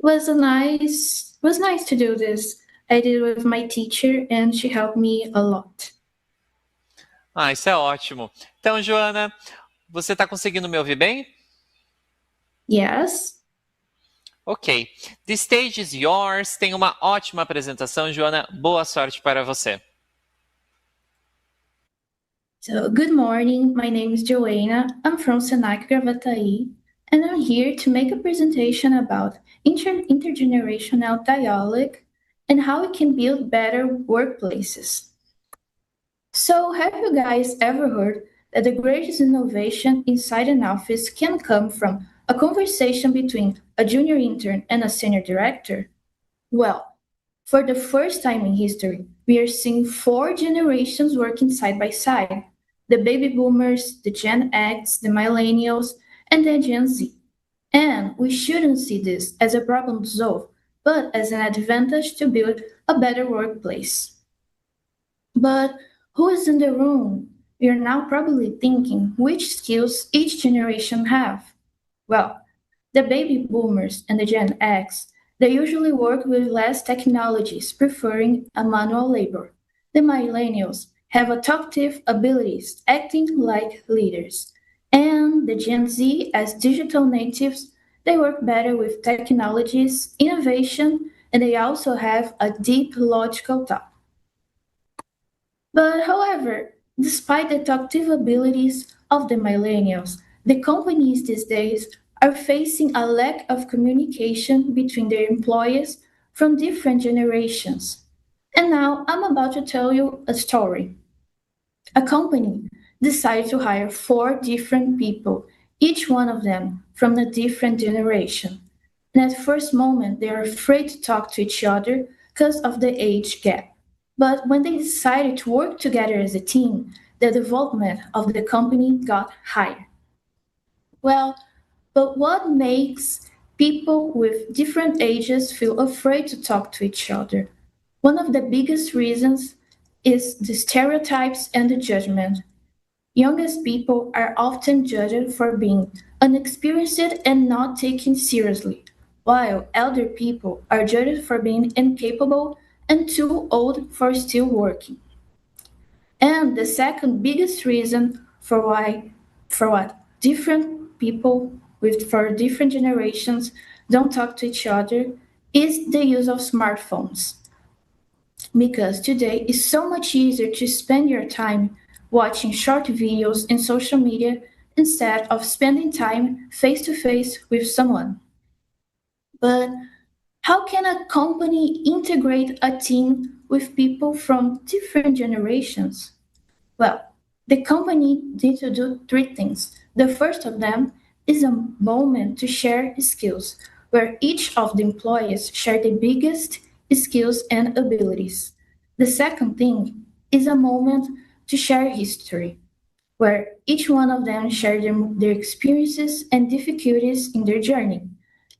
Was nice to do this. I did it with my teacher and she helped me a lot. Ah, isso é ótimo. Então, Joana, você está conseguindo me ouvir bem? Yes? Ok. The stage is yours. Tem uma ótima apresentação, Joana. Boa sorte para você. So, good morning. My name is Joanna. I'm from Senac Gravataí, and I'm here to make a presentation about intergenerational dialogue and how we can build better workplaces. So, have you guys ever heard that the greatest innovation inside an office can come from a conversation between a junior intern and a senior director? Well, for the first time in history, we are seeing four generations working side by side: the baby boomers, the Gen X, the millennials, and the Gen Z. And we shouldn't see this as a problem to solve, but as an advantage to build a better workplace. But who is in the room? You're now probably thinking which skills each generation have. Well, the baby boomers and the Gen X, they usually work with less technologies, preferring a manual labor. The millennials have adaptive abilities, acting like leaders. And the Gen Z, as digital natives, they work better with technologies, innovation, and they also have a deep logical thought. But however, despite the talkative abilities of the millennials, the companies these days are facing a lack of communication between their employees from different generations. And now I'm about to tell you a story. A company decided to hire four different people, each one of them from a different generation. And at first moment, they are afraid to talk to each other because of the age gap. But when they decided to work together as a team, the development of the company got higher. Well, but what makes people with different ages feel afraid to talk to each other? One of the biggest reasons is the stereotypes and the judgment. Youngest people are often judged for being unexperienced and not taken seriously, while elder people are judged for being incapable and too old for still working. And the second biggest reason for what different people for different generations don't talk to each other is the use of smartphones. Because today it's so much easier to spend your time watching short videos in social media instead of spending time face to face with someone. But how can a company integrate a team with people from different generations? Well, the company needs to do three things. The first of them is a moment to share skills, where each of the employees share the biggest skills and abilities. The second thing is a moment to share history, where each one of them share their experiences and difficulties in their journey.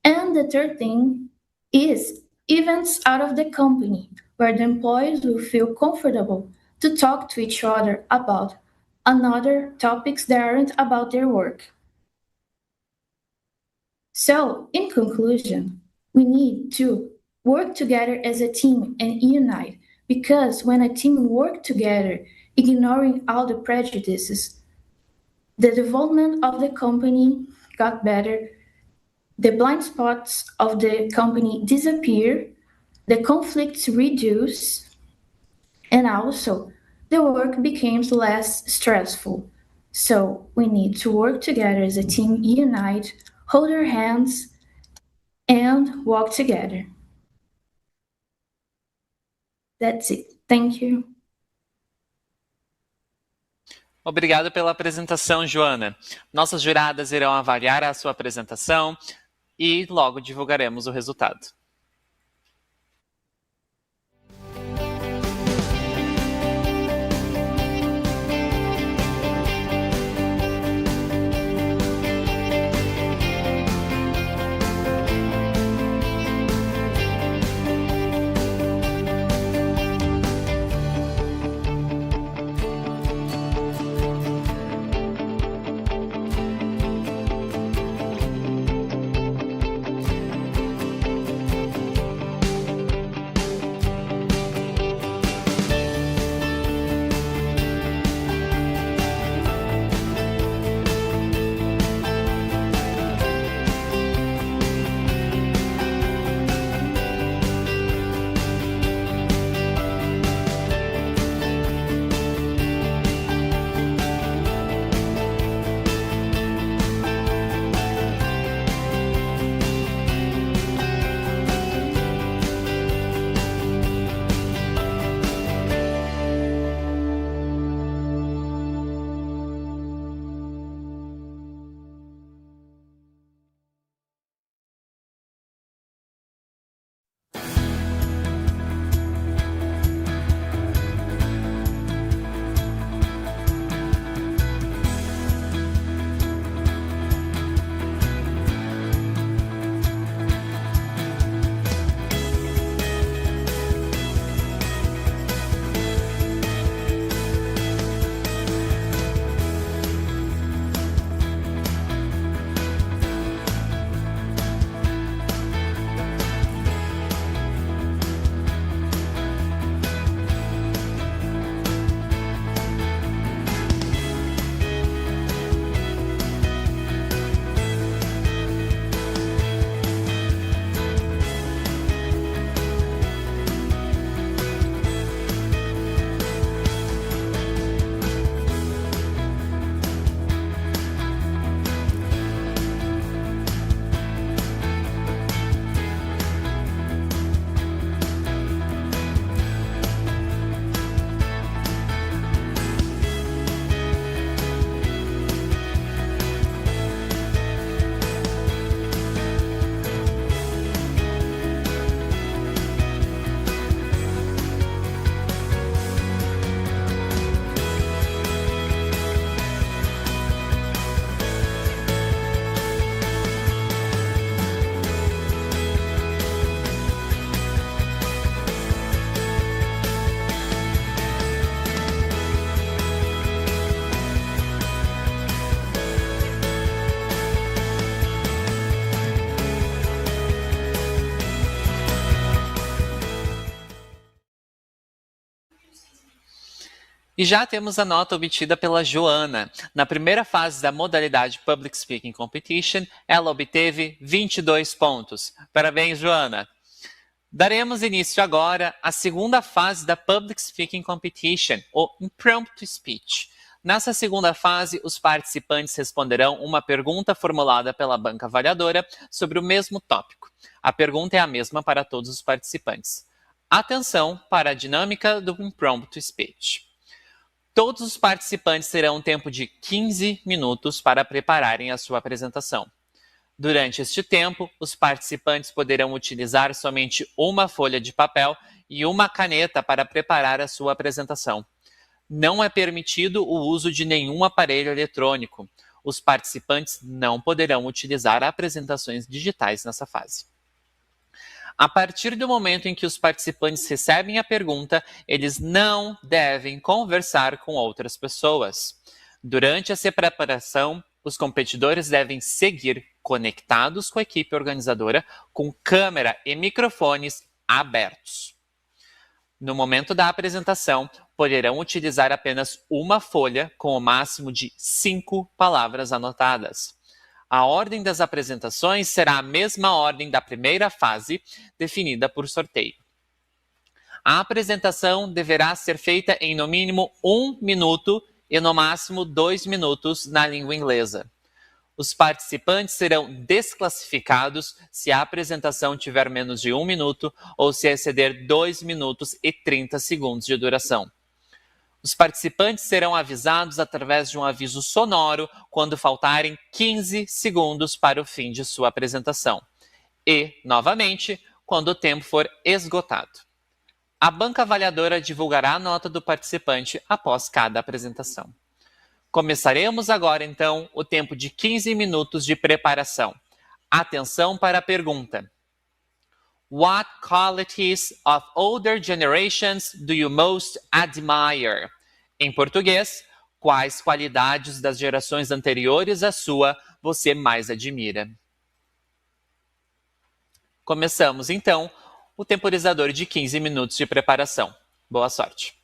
And the third thing is events out of the company, where the employees will feel comfortable to talk to each other about another topics that aren't about their work. So, in conclusion, we need to work together as a team and unite, because when a team works together, ignoring all the prejudices, the development of the company got better, the blind spots of the company disappear, the conflicts reduce, and also the work becomes less stressful. So we need to work together as a team, unite, hold our hands, and walk together. That's it. Thank you. Obrigado pela apresentação, Joana. Nossas juradas irão avaliar a sua apresentação e logo divulgaremos o resultado. E já temos a nota obtida pela Joana. Na primeira fase da modalidade Public Speaking Competition, ela obteve 22 pontos. Parabéns, Joana! Daremos início agora à segunda fase da Public Speaking Competition, o Impromptu Speech. Nessa segunda fase, os participantes responderão uma pergunta formulada pela banca avaliadora sobre o mesmo tópico. A pergunta é a mesma para todos os participantes. Atenção para a dinâmica do Impromptu Speech. Todos os participantes terão um tempo de 15 minutos para prepararem a sua apresentação. Durante este tempo, os participantes poderão utilizar somente uma folha de papel e uma caneta para preparar a sua apresentação. Não é permitido o uso de nenhum aparelho eletrônico. Os participantes não poderão utilizar apresentações digitais nessa fase. A partir do momento em que os participantes recebem a pergunta, eles não devem conversar com outras pessoas. Durante essa preparação, os competidores devem seguir conectados com a equipe organizadora com câmera e microfones abertos. No momento da apresentação, poderão utilizar apenas uma folha com o máximo de 5 palavras anotadas. A ordem das apresentações será a mesma ordem da primeira fase, definida por sorteio. A apresentação deverá ser feita em no mínimo 1 minuto e no máximo 2 minutos na língua inglesa. Os participantes serão desclassificados se a apresentação tiver menos de 1 minuto ou se exceder 2 minutos e 30 segundos de duração. Os participantes serão avisados através de um aviso sonoro quando faltarem 15 segundos para o fim de sua apresentação. e, novamente, quando o tempo for esgotado. A banca avaliadora divulgará a nota do participante após cada apresentação. Começaremos agora, então, o tempo de 15 minutos de preparação. Atenção para a pergunta. What qualities of older generations do you most admire? Em português, quais qualidades das gerações anteriores à sua você mais admira? Começamos, então, o temporizador de 15 minutos de preparação. Boa sorte!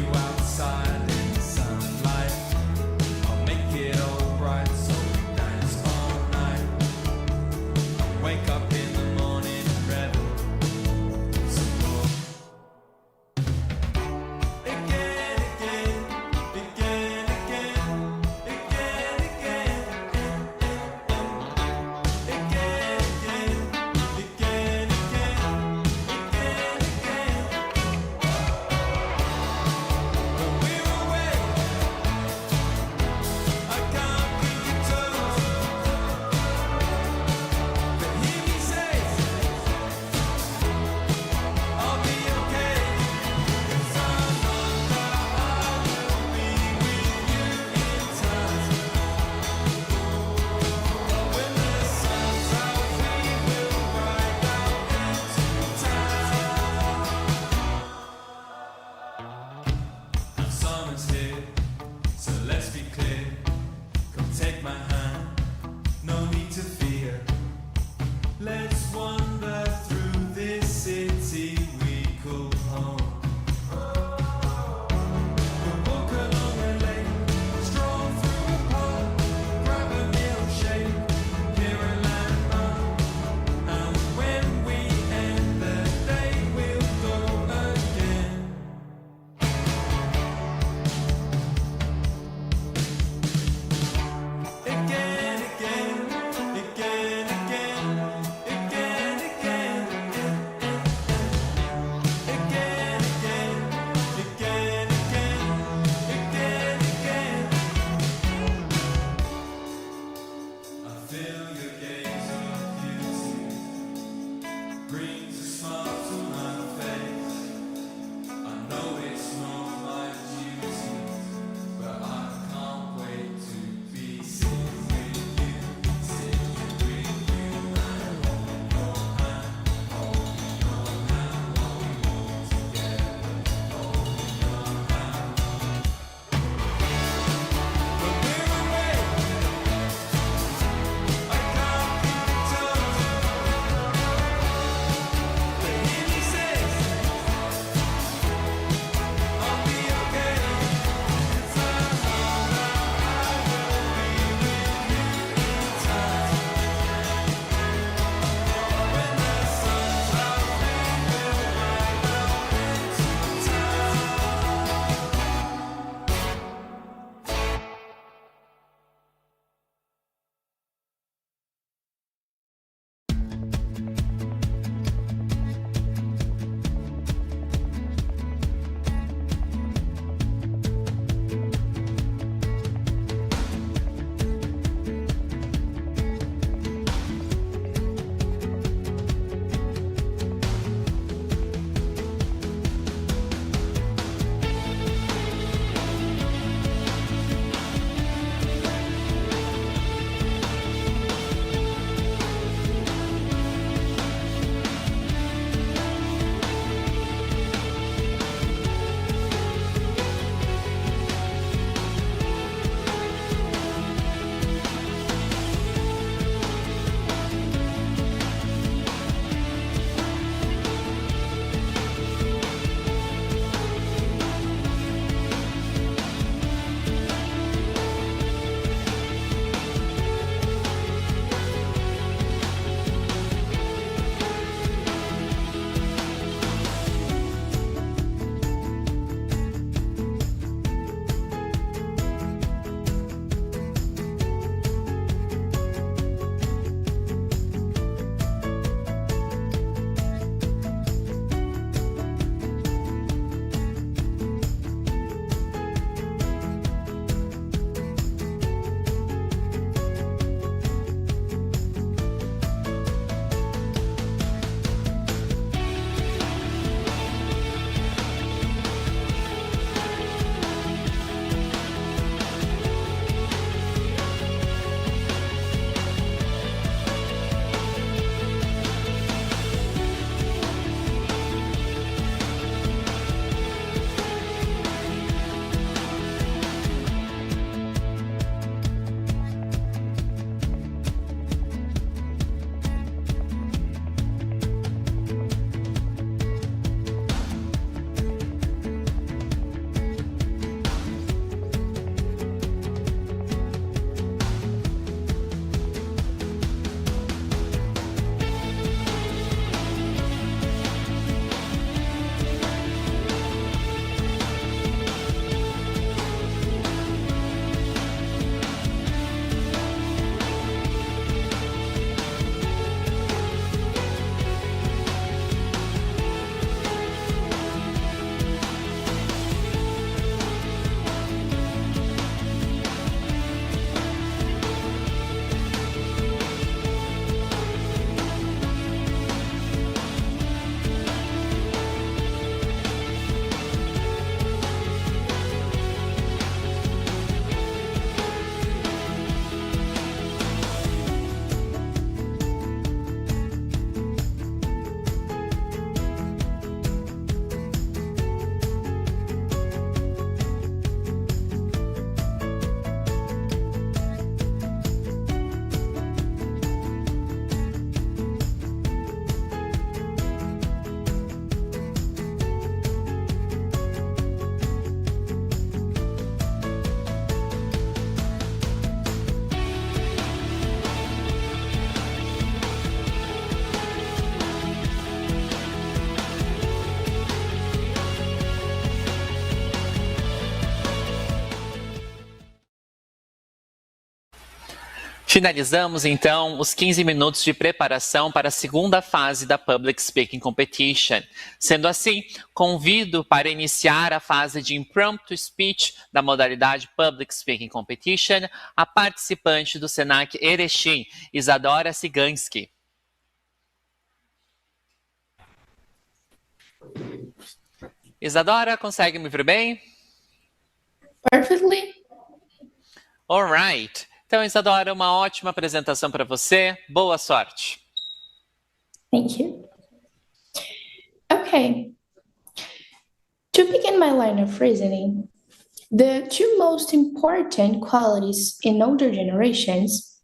you outside in the sunlight. I'll make it all bright so we dance all night. Wake up in the morning and revel some more. Again, again, again, again, again, again, again, again, again, again, again, again. When we were Finalizamos, então, os 15 minutos de preparação para a segunda fase da Public Speaking Competition. Sendo assim, convido para iniciar a fase de Impromptu Speech da modalidade Public Speaking Competition a participante do Senac Erechim, Isadora Sigansky. Isadora, consegue me ouvir bem? Perfectly. All right. Então, Isadora, uma ótima apresentação para você. Boa sorte. Thank you. Okay. To begin my line of reasoning, the two most important qualities in older generations,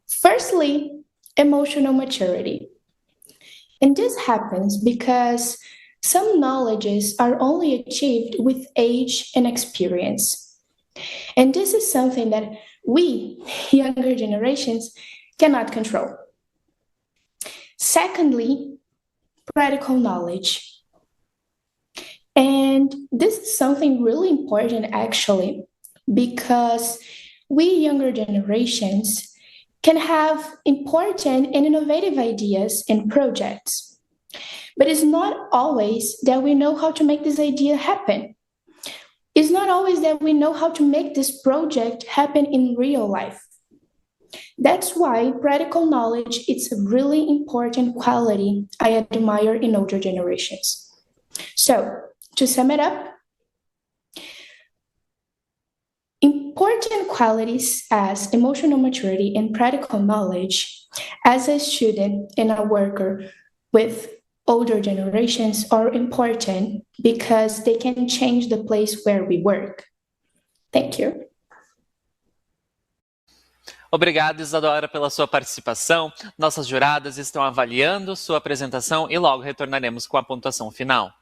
firstly, emotional maturity. And this happens because some knowledges are only achieved with age and experience. And this is something that we, younger generations, cannot control. Secondly, practical knowledge. And this is something really important, actually, because we younger generations can have important and innovative ideas and projects. But it's not always that we know how to make this idea happen. It's not always that we know how to make this project happen in real life. That's why practical knowledge is a really important quality I admire in older generations. So, to sum it up, important qualities as emotional maturity and practical knowledge as a student and a worker with older generations are important because they can change the place where we work. Thank you. Obrigado, Isadora, pela sua participação. Nossas juradas estão avaliando sua apresentação e logo retornaremos com a pontuação final.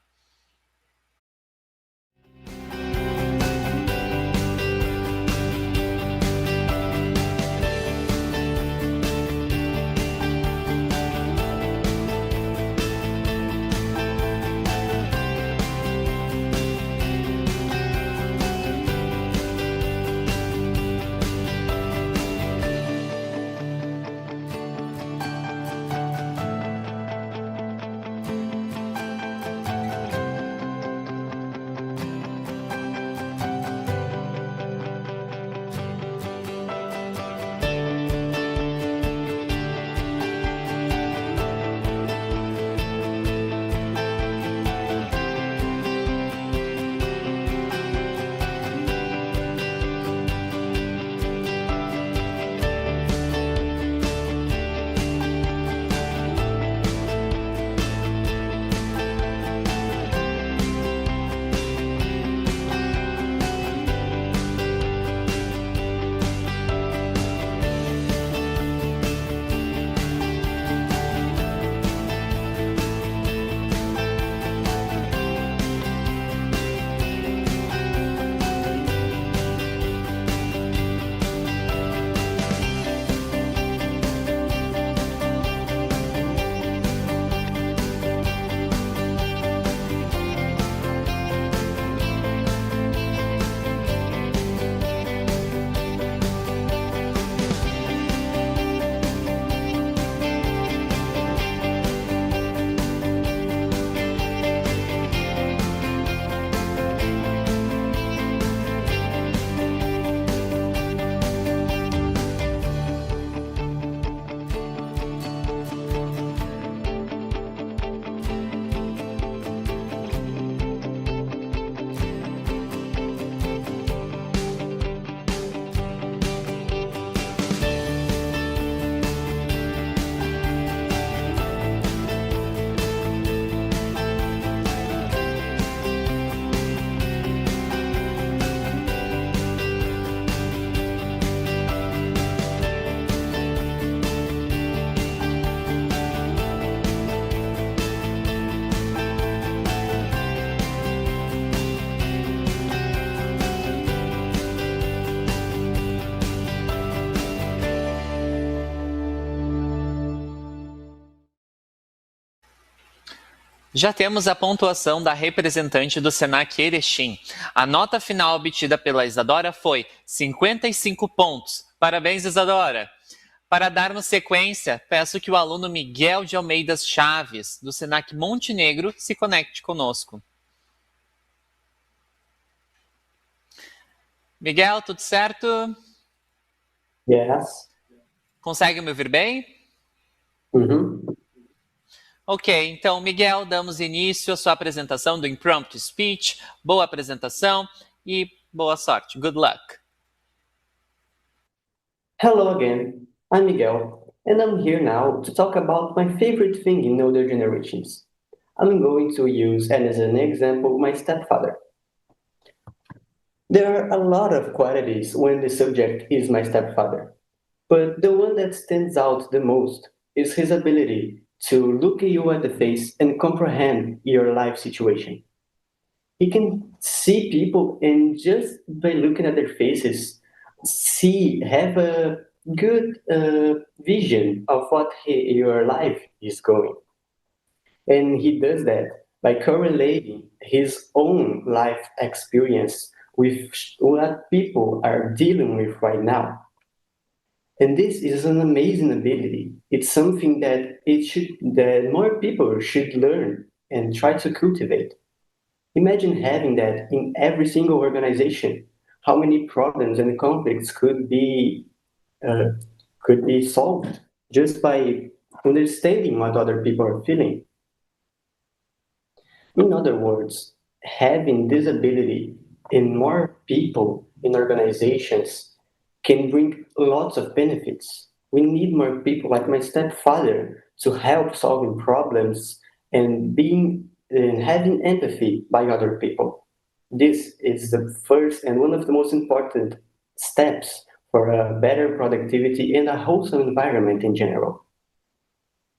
Já temos a pontuação da representante do Senac Erechim. A nota final obtida pela Isadora foi 55 pontos, Parabéns, Isadora! Para darmos sequência, peço que o aluno Miguel de Almeida Chaves, do Senac Montenegro, se conecte conosco. Miguel, tudo certo? Yes. Consegue me ouvir bem? Mm-hmm. Ok, então, Miguel, damos início à sua apresentação do Impromptu Speech. Boa apresentação e boa sorte. Good luck. Hello again. I'm Miguel, and I'm here now to talk about my favorite thing in older generations. I'm going to use as an example my stepfather. There are a lot of qualities when the subject is my stepfather, but the one that stands out the most is his ability to look you at the face and comprehend your life situation. He can see people and just by looking at their faces, have a good vision of what your life is going. And he does that by correlating his own life experience with what people are dealing with right now. And this is an amazing ability. It's something that more people should learn and try to cultivate. Imagine having that in every single organization. How many problems and conflicts uh, could be solved just by understanding what other people are feeling? In other words, having this ability in more people in organizations can bring lots of benefits. We need more people like my stepfather to help solving problems and having empathy by other people. This is the first and one of the most important steps for a better productivity and a wholesome environment in general.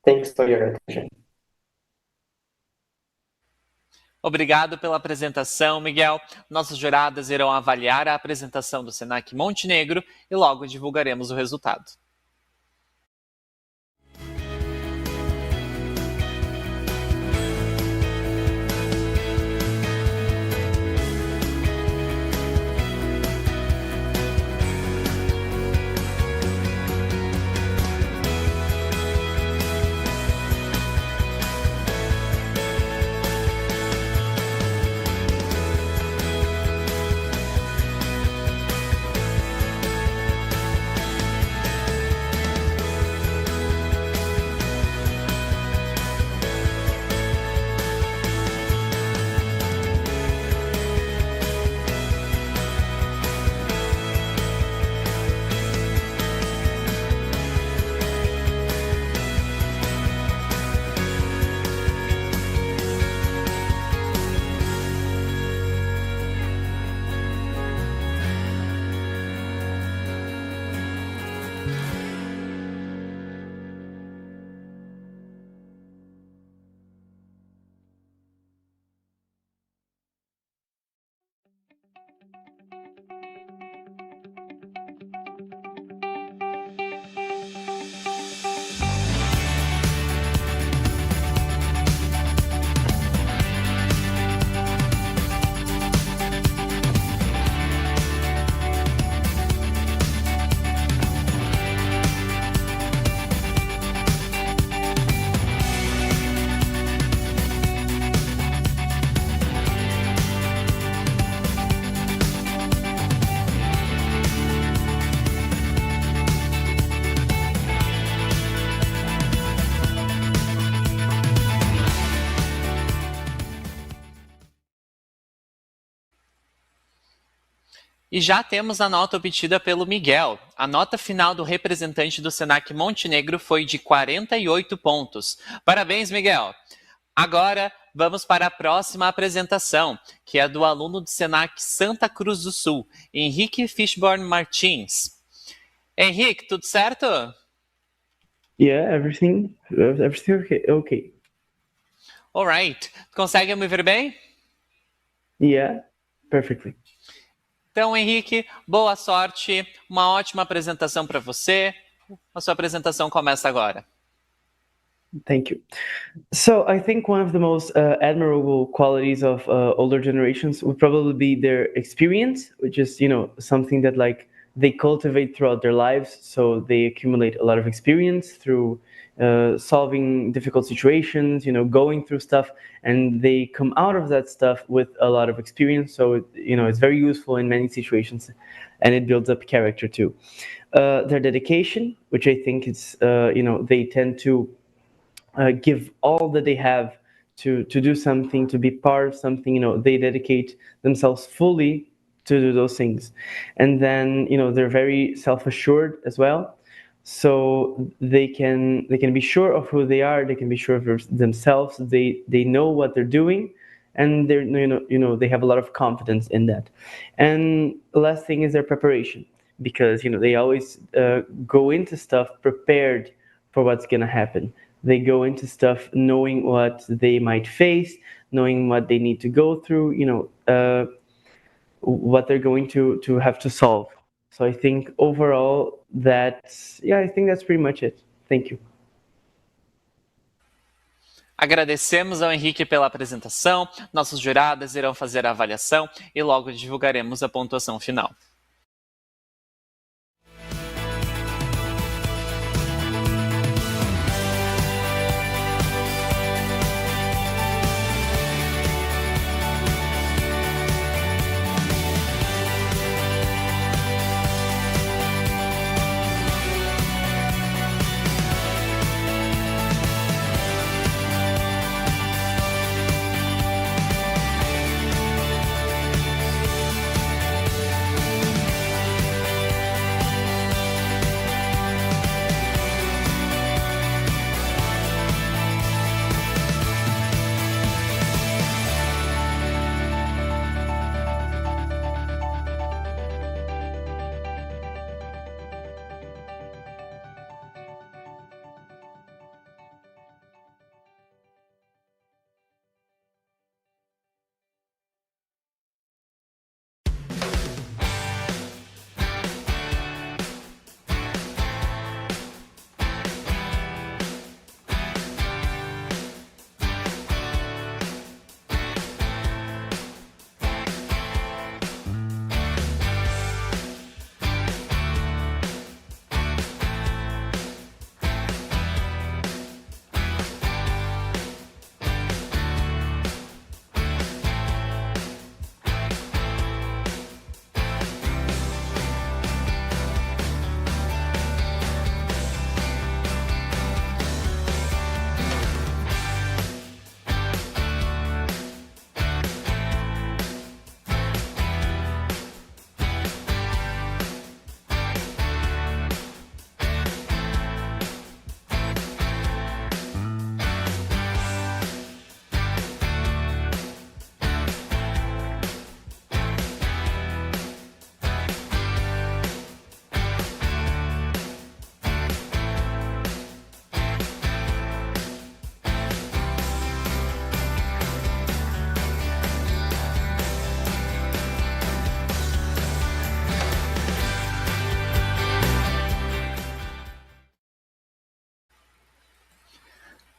Thanks for your attention. Obrigado pela apresentação, Miguel. Nossas juradas irão avaliar a apresentação do Senac Montenegro e logo divulgaremos o resultado. E já temos a nota obtida pelo Miguel. A nota final do representante do Senac Montenegro foi de 48 pontos. Parabéns, Miguel! Agora, vamos para a próxima apresentação, que é do aluno do Senac Santa Cruz do Sul, Henrique Fishborn Martins. Henrique, tudo certo? Yeah, everything okay. Alright. Consegue me ver bem? Yeah, perfectly. Então, Henrique, boa sorte, uma ótima apresentação para você. A sua apresentação começa agora. Thank you. So I think one of the most admirable qualities of older generations would probably be their experience, which is, something that like they cultivate throughout their lives. So they accumulate a lot of experience through solving difficult situations, going through stuff, and they come out of that stuff with a lot of experience. So it's very useful in many situations, and it builds up character too. Their dedication, which I think is, they tend to give all that they have to do something, to be part of something. They dedicate themselves fully to do those things. And then they're very self-assured as well, so they can be sure of who they are, they can be sure of themselves, they know what they're doing, and they're they have a lot of confidence in that. And the last thing is their preparation, because they always go into stuff prepared for what's going to happen. They go into stuff knowing what they might face, knowing what they need to go through, what they're going to have to solve. So I think overall I think that's pretty much it. Thank you. Agradecemos ao Henrique pela apresentação. Nossos jurados irão fazer a avaliação e logo divulgaremos a pontuação final.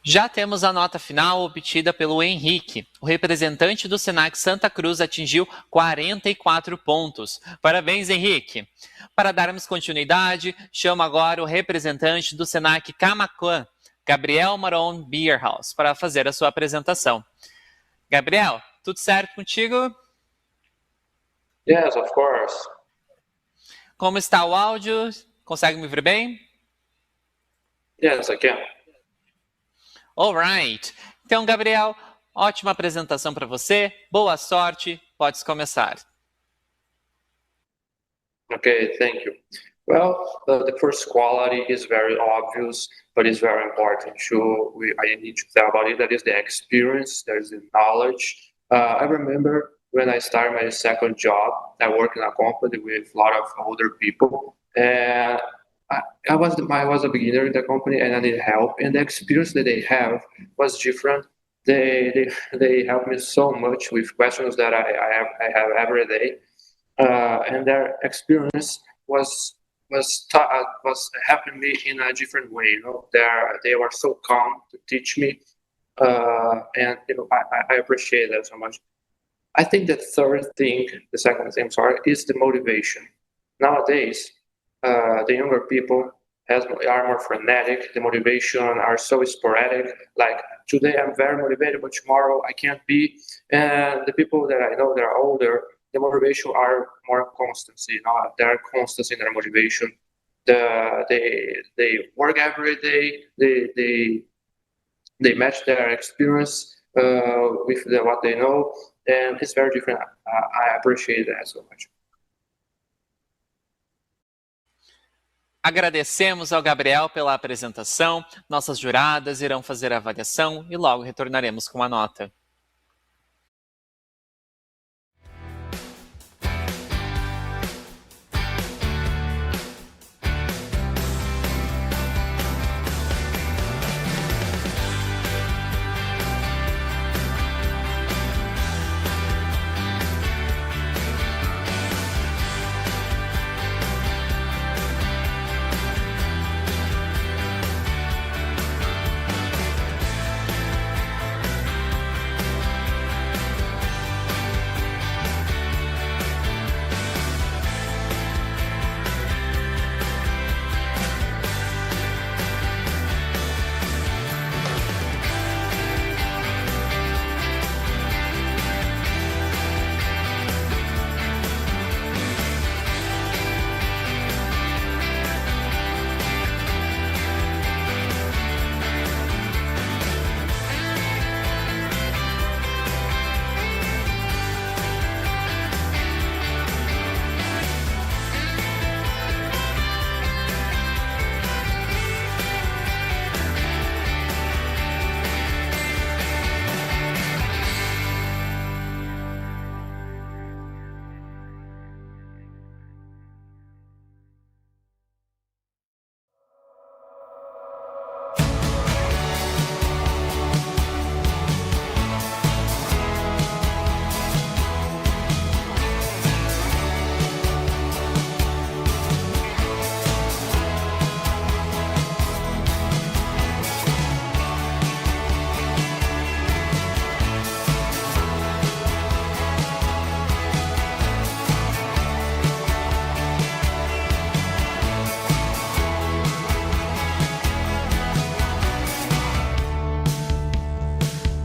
Já temos a nota final obtida pelo Henrique. O representante do Senac Santa Cruz atingiu 44 pontos. Parabéns, Henrique. Para darmos continuidade, chamo agora o representante do Senac Camaquã, Gabriel Maron Beerhouse, para fazer a sua apresentação. Gabriel, tudo certo contigo? Yes, of course. Como está o áudio? Consegue me ouvir bem? Yes, I can. Alright. Então, Gabriel, ótima apresentação para você. Boa sorte. Podes começar. Okay, thank you. Well, the first quality is very obvious, but it's very important. I need to tell about it. That is the experience. There is the knowledge. I remember when I started my second job, I worked in a company with a lot of older people, and I was a beginner in the company, and I needed help. And the experience that they have was different. They help me so much with questions that I have every day, and their experience was helping me in a different way. They were so calm to teach me, and I appreciate that so much. I think the second thing, sorry, is the motivation. nowadays, the younger people are more frenetic. The motivation are so sporadic. Like today, I'm very motivated, but tomorrow I can't be. And the people that I know that are older, the motivation are more constancy. They are constant in their motivation. They work every day. They match their experience with what they know, and it's very different. I appreciate that so much. Agradecemos ao Gabriel pela apresentação. Nossas juradas irão fazer a avaliação e logo retornaremos com a nota.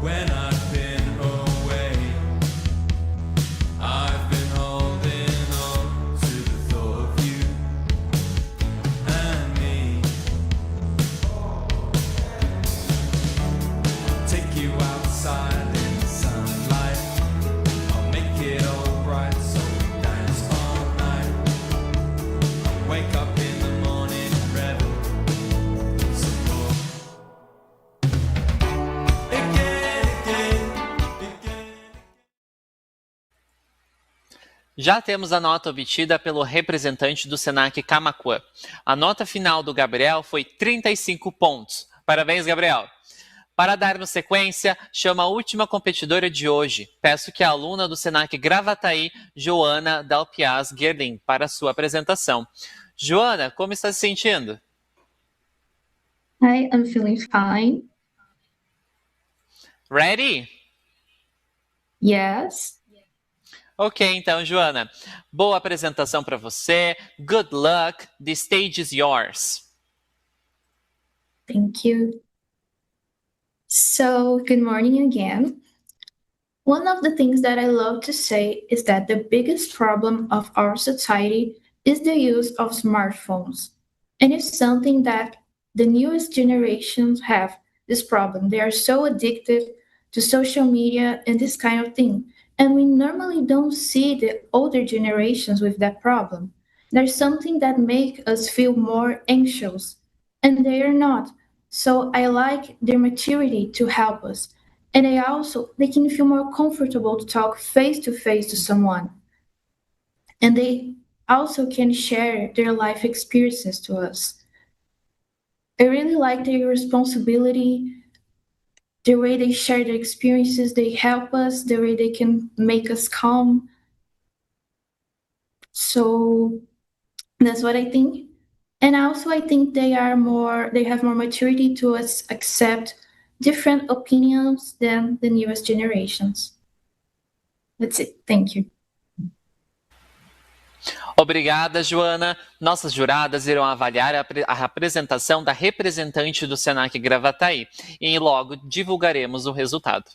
When I've been away, I've been holding on to the thought of you and me. Take you outside in the sunlight, I'll make it alright, so we dance all night. Wake up in the morning and revel some more. Já temos a nota obtida pelo representante do Senac Camaquã. A nota final do Gabriel foi 35 pontos. Parabéns, Gabriel! Para darmos sequência, chamo a última competidora de hoje. Peço que a aluna do Senac Gravataí, Joana Dalpiaz Guerlin, para a sua apresentação. Joana, como está se sentindo? Hi, I'm feeling fine. Ready? Yes. Ok, então, Joana, boa apresentação para você. Good luck. The stage is yours. Thank you. So, good morning again. One of the things that I love to say is that the biggest problem of our society is the use of smartphones. And it's something that the newest generations have this problem. They are so addicted to social media and this kind of thing. And we normally don't see the older generations with that problem. There's something that makes us feel more anxious, and they are not. So I like their maturity to help us. And they can feel more comfortable to talk face to someone. And they also can share their life experiences to us. I really like their responsibility, the way they share their experiences, they help us, the way they can make us calm. So that's what I think. And also I think they have more maturity to accept different opinions than the newest generations. That's it. Thank you. Obrigada, Joana. Nossas juradas irão avaliar a apresentação da representante do Senac Gravataí e logo divulgaremos o resultado.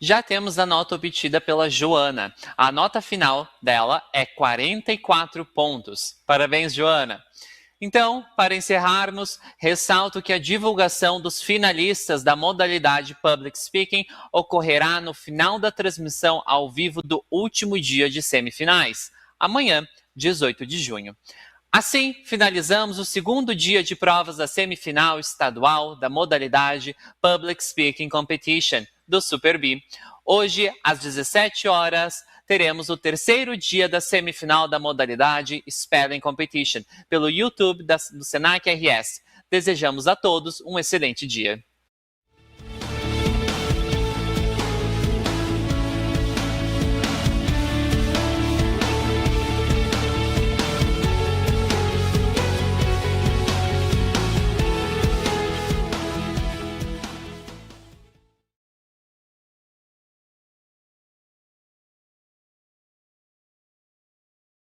Já temos a nota obtida pela Joana. A nota final dela é 44 pontos. Parabéns, Joana! Então, para encerrarmos, ressalto que a divulgação dos finalistas da modalidade Public Speaking ocorrerá no final da transmissão ao vivo do último dia de semifinais, amanhã, 18 de junho. Assim, finalizamos o segundo dia de provas da semifinal estadual da modalidade Public Speaking Competition do Super B. Hoje, às 17 horas, teremos o terceiro dia da semifinal da modalidade Spelling Competition pelo YouTube do Senac RS. Desejamos a todos um excelente dia.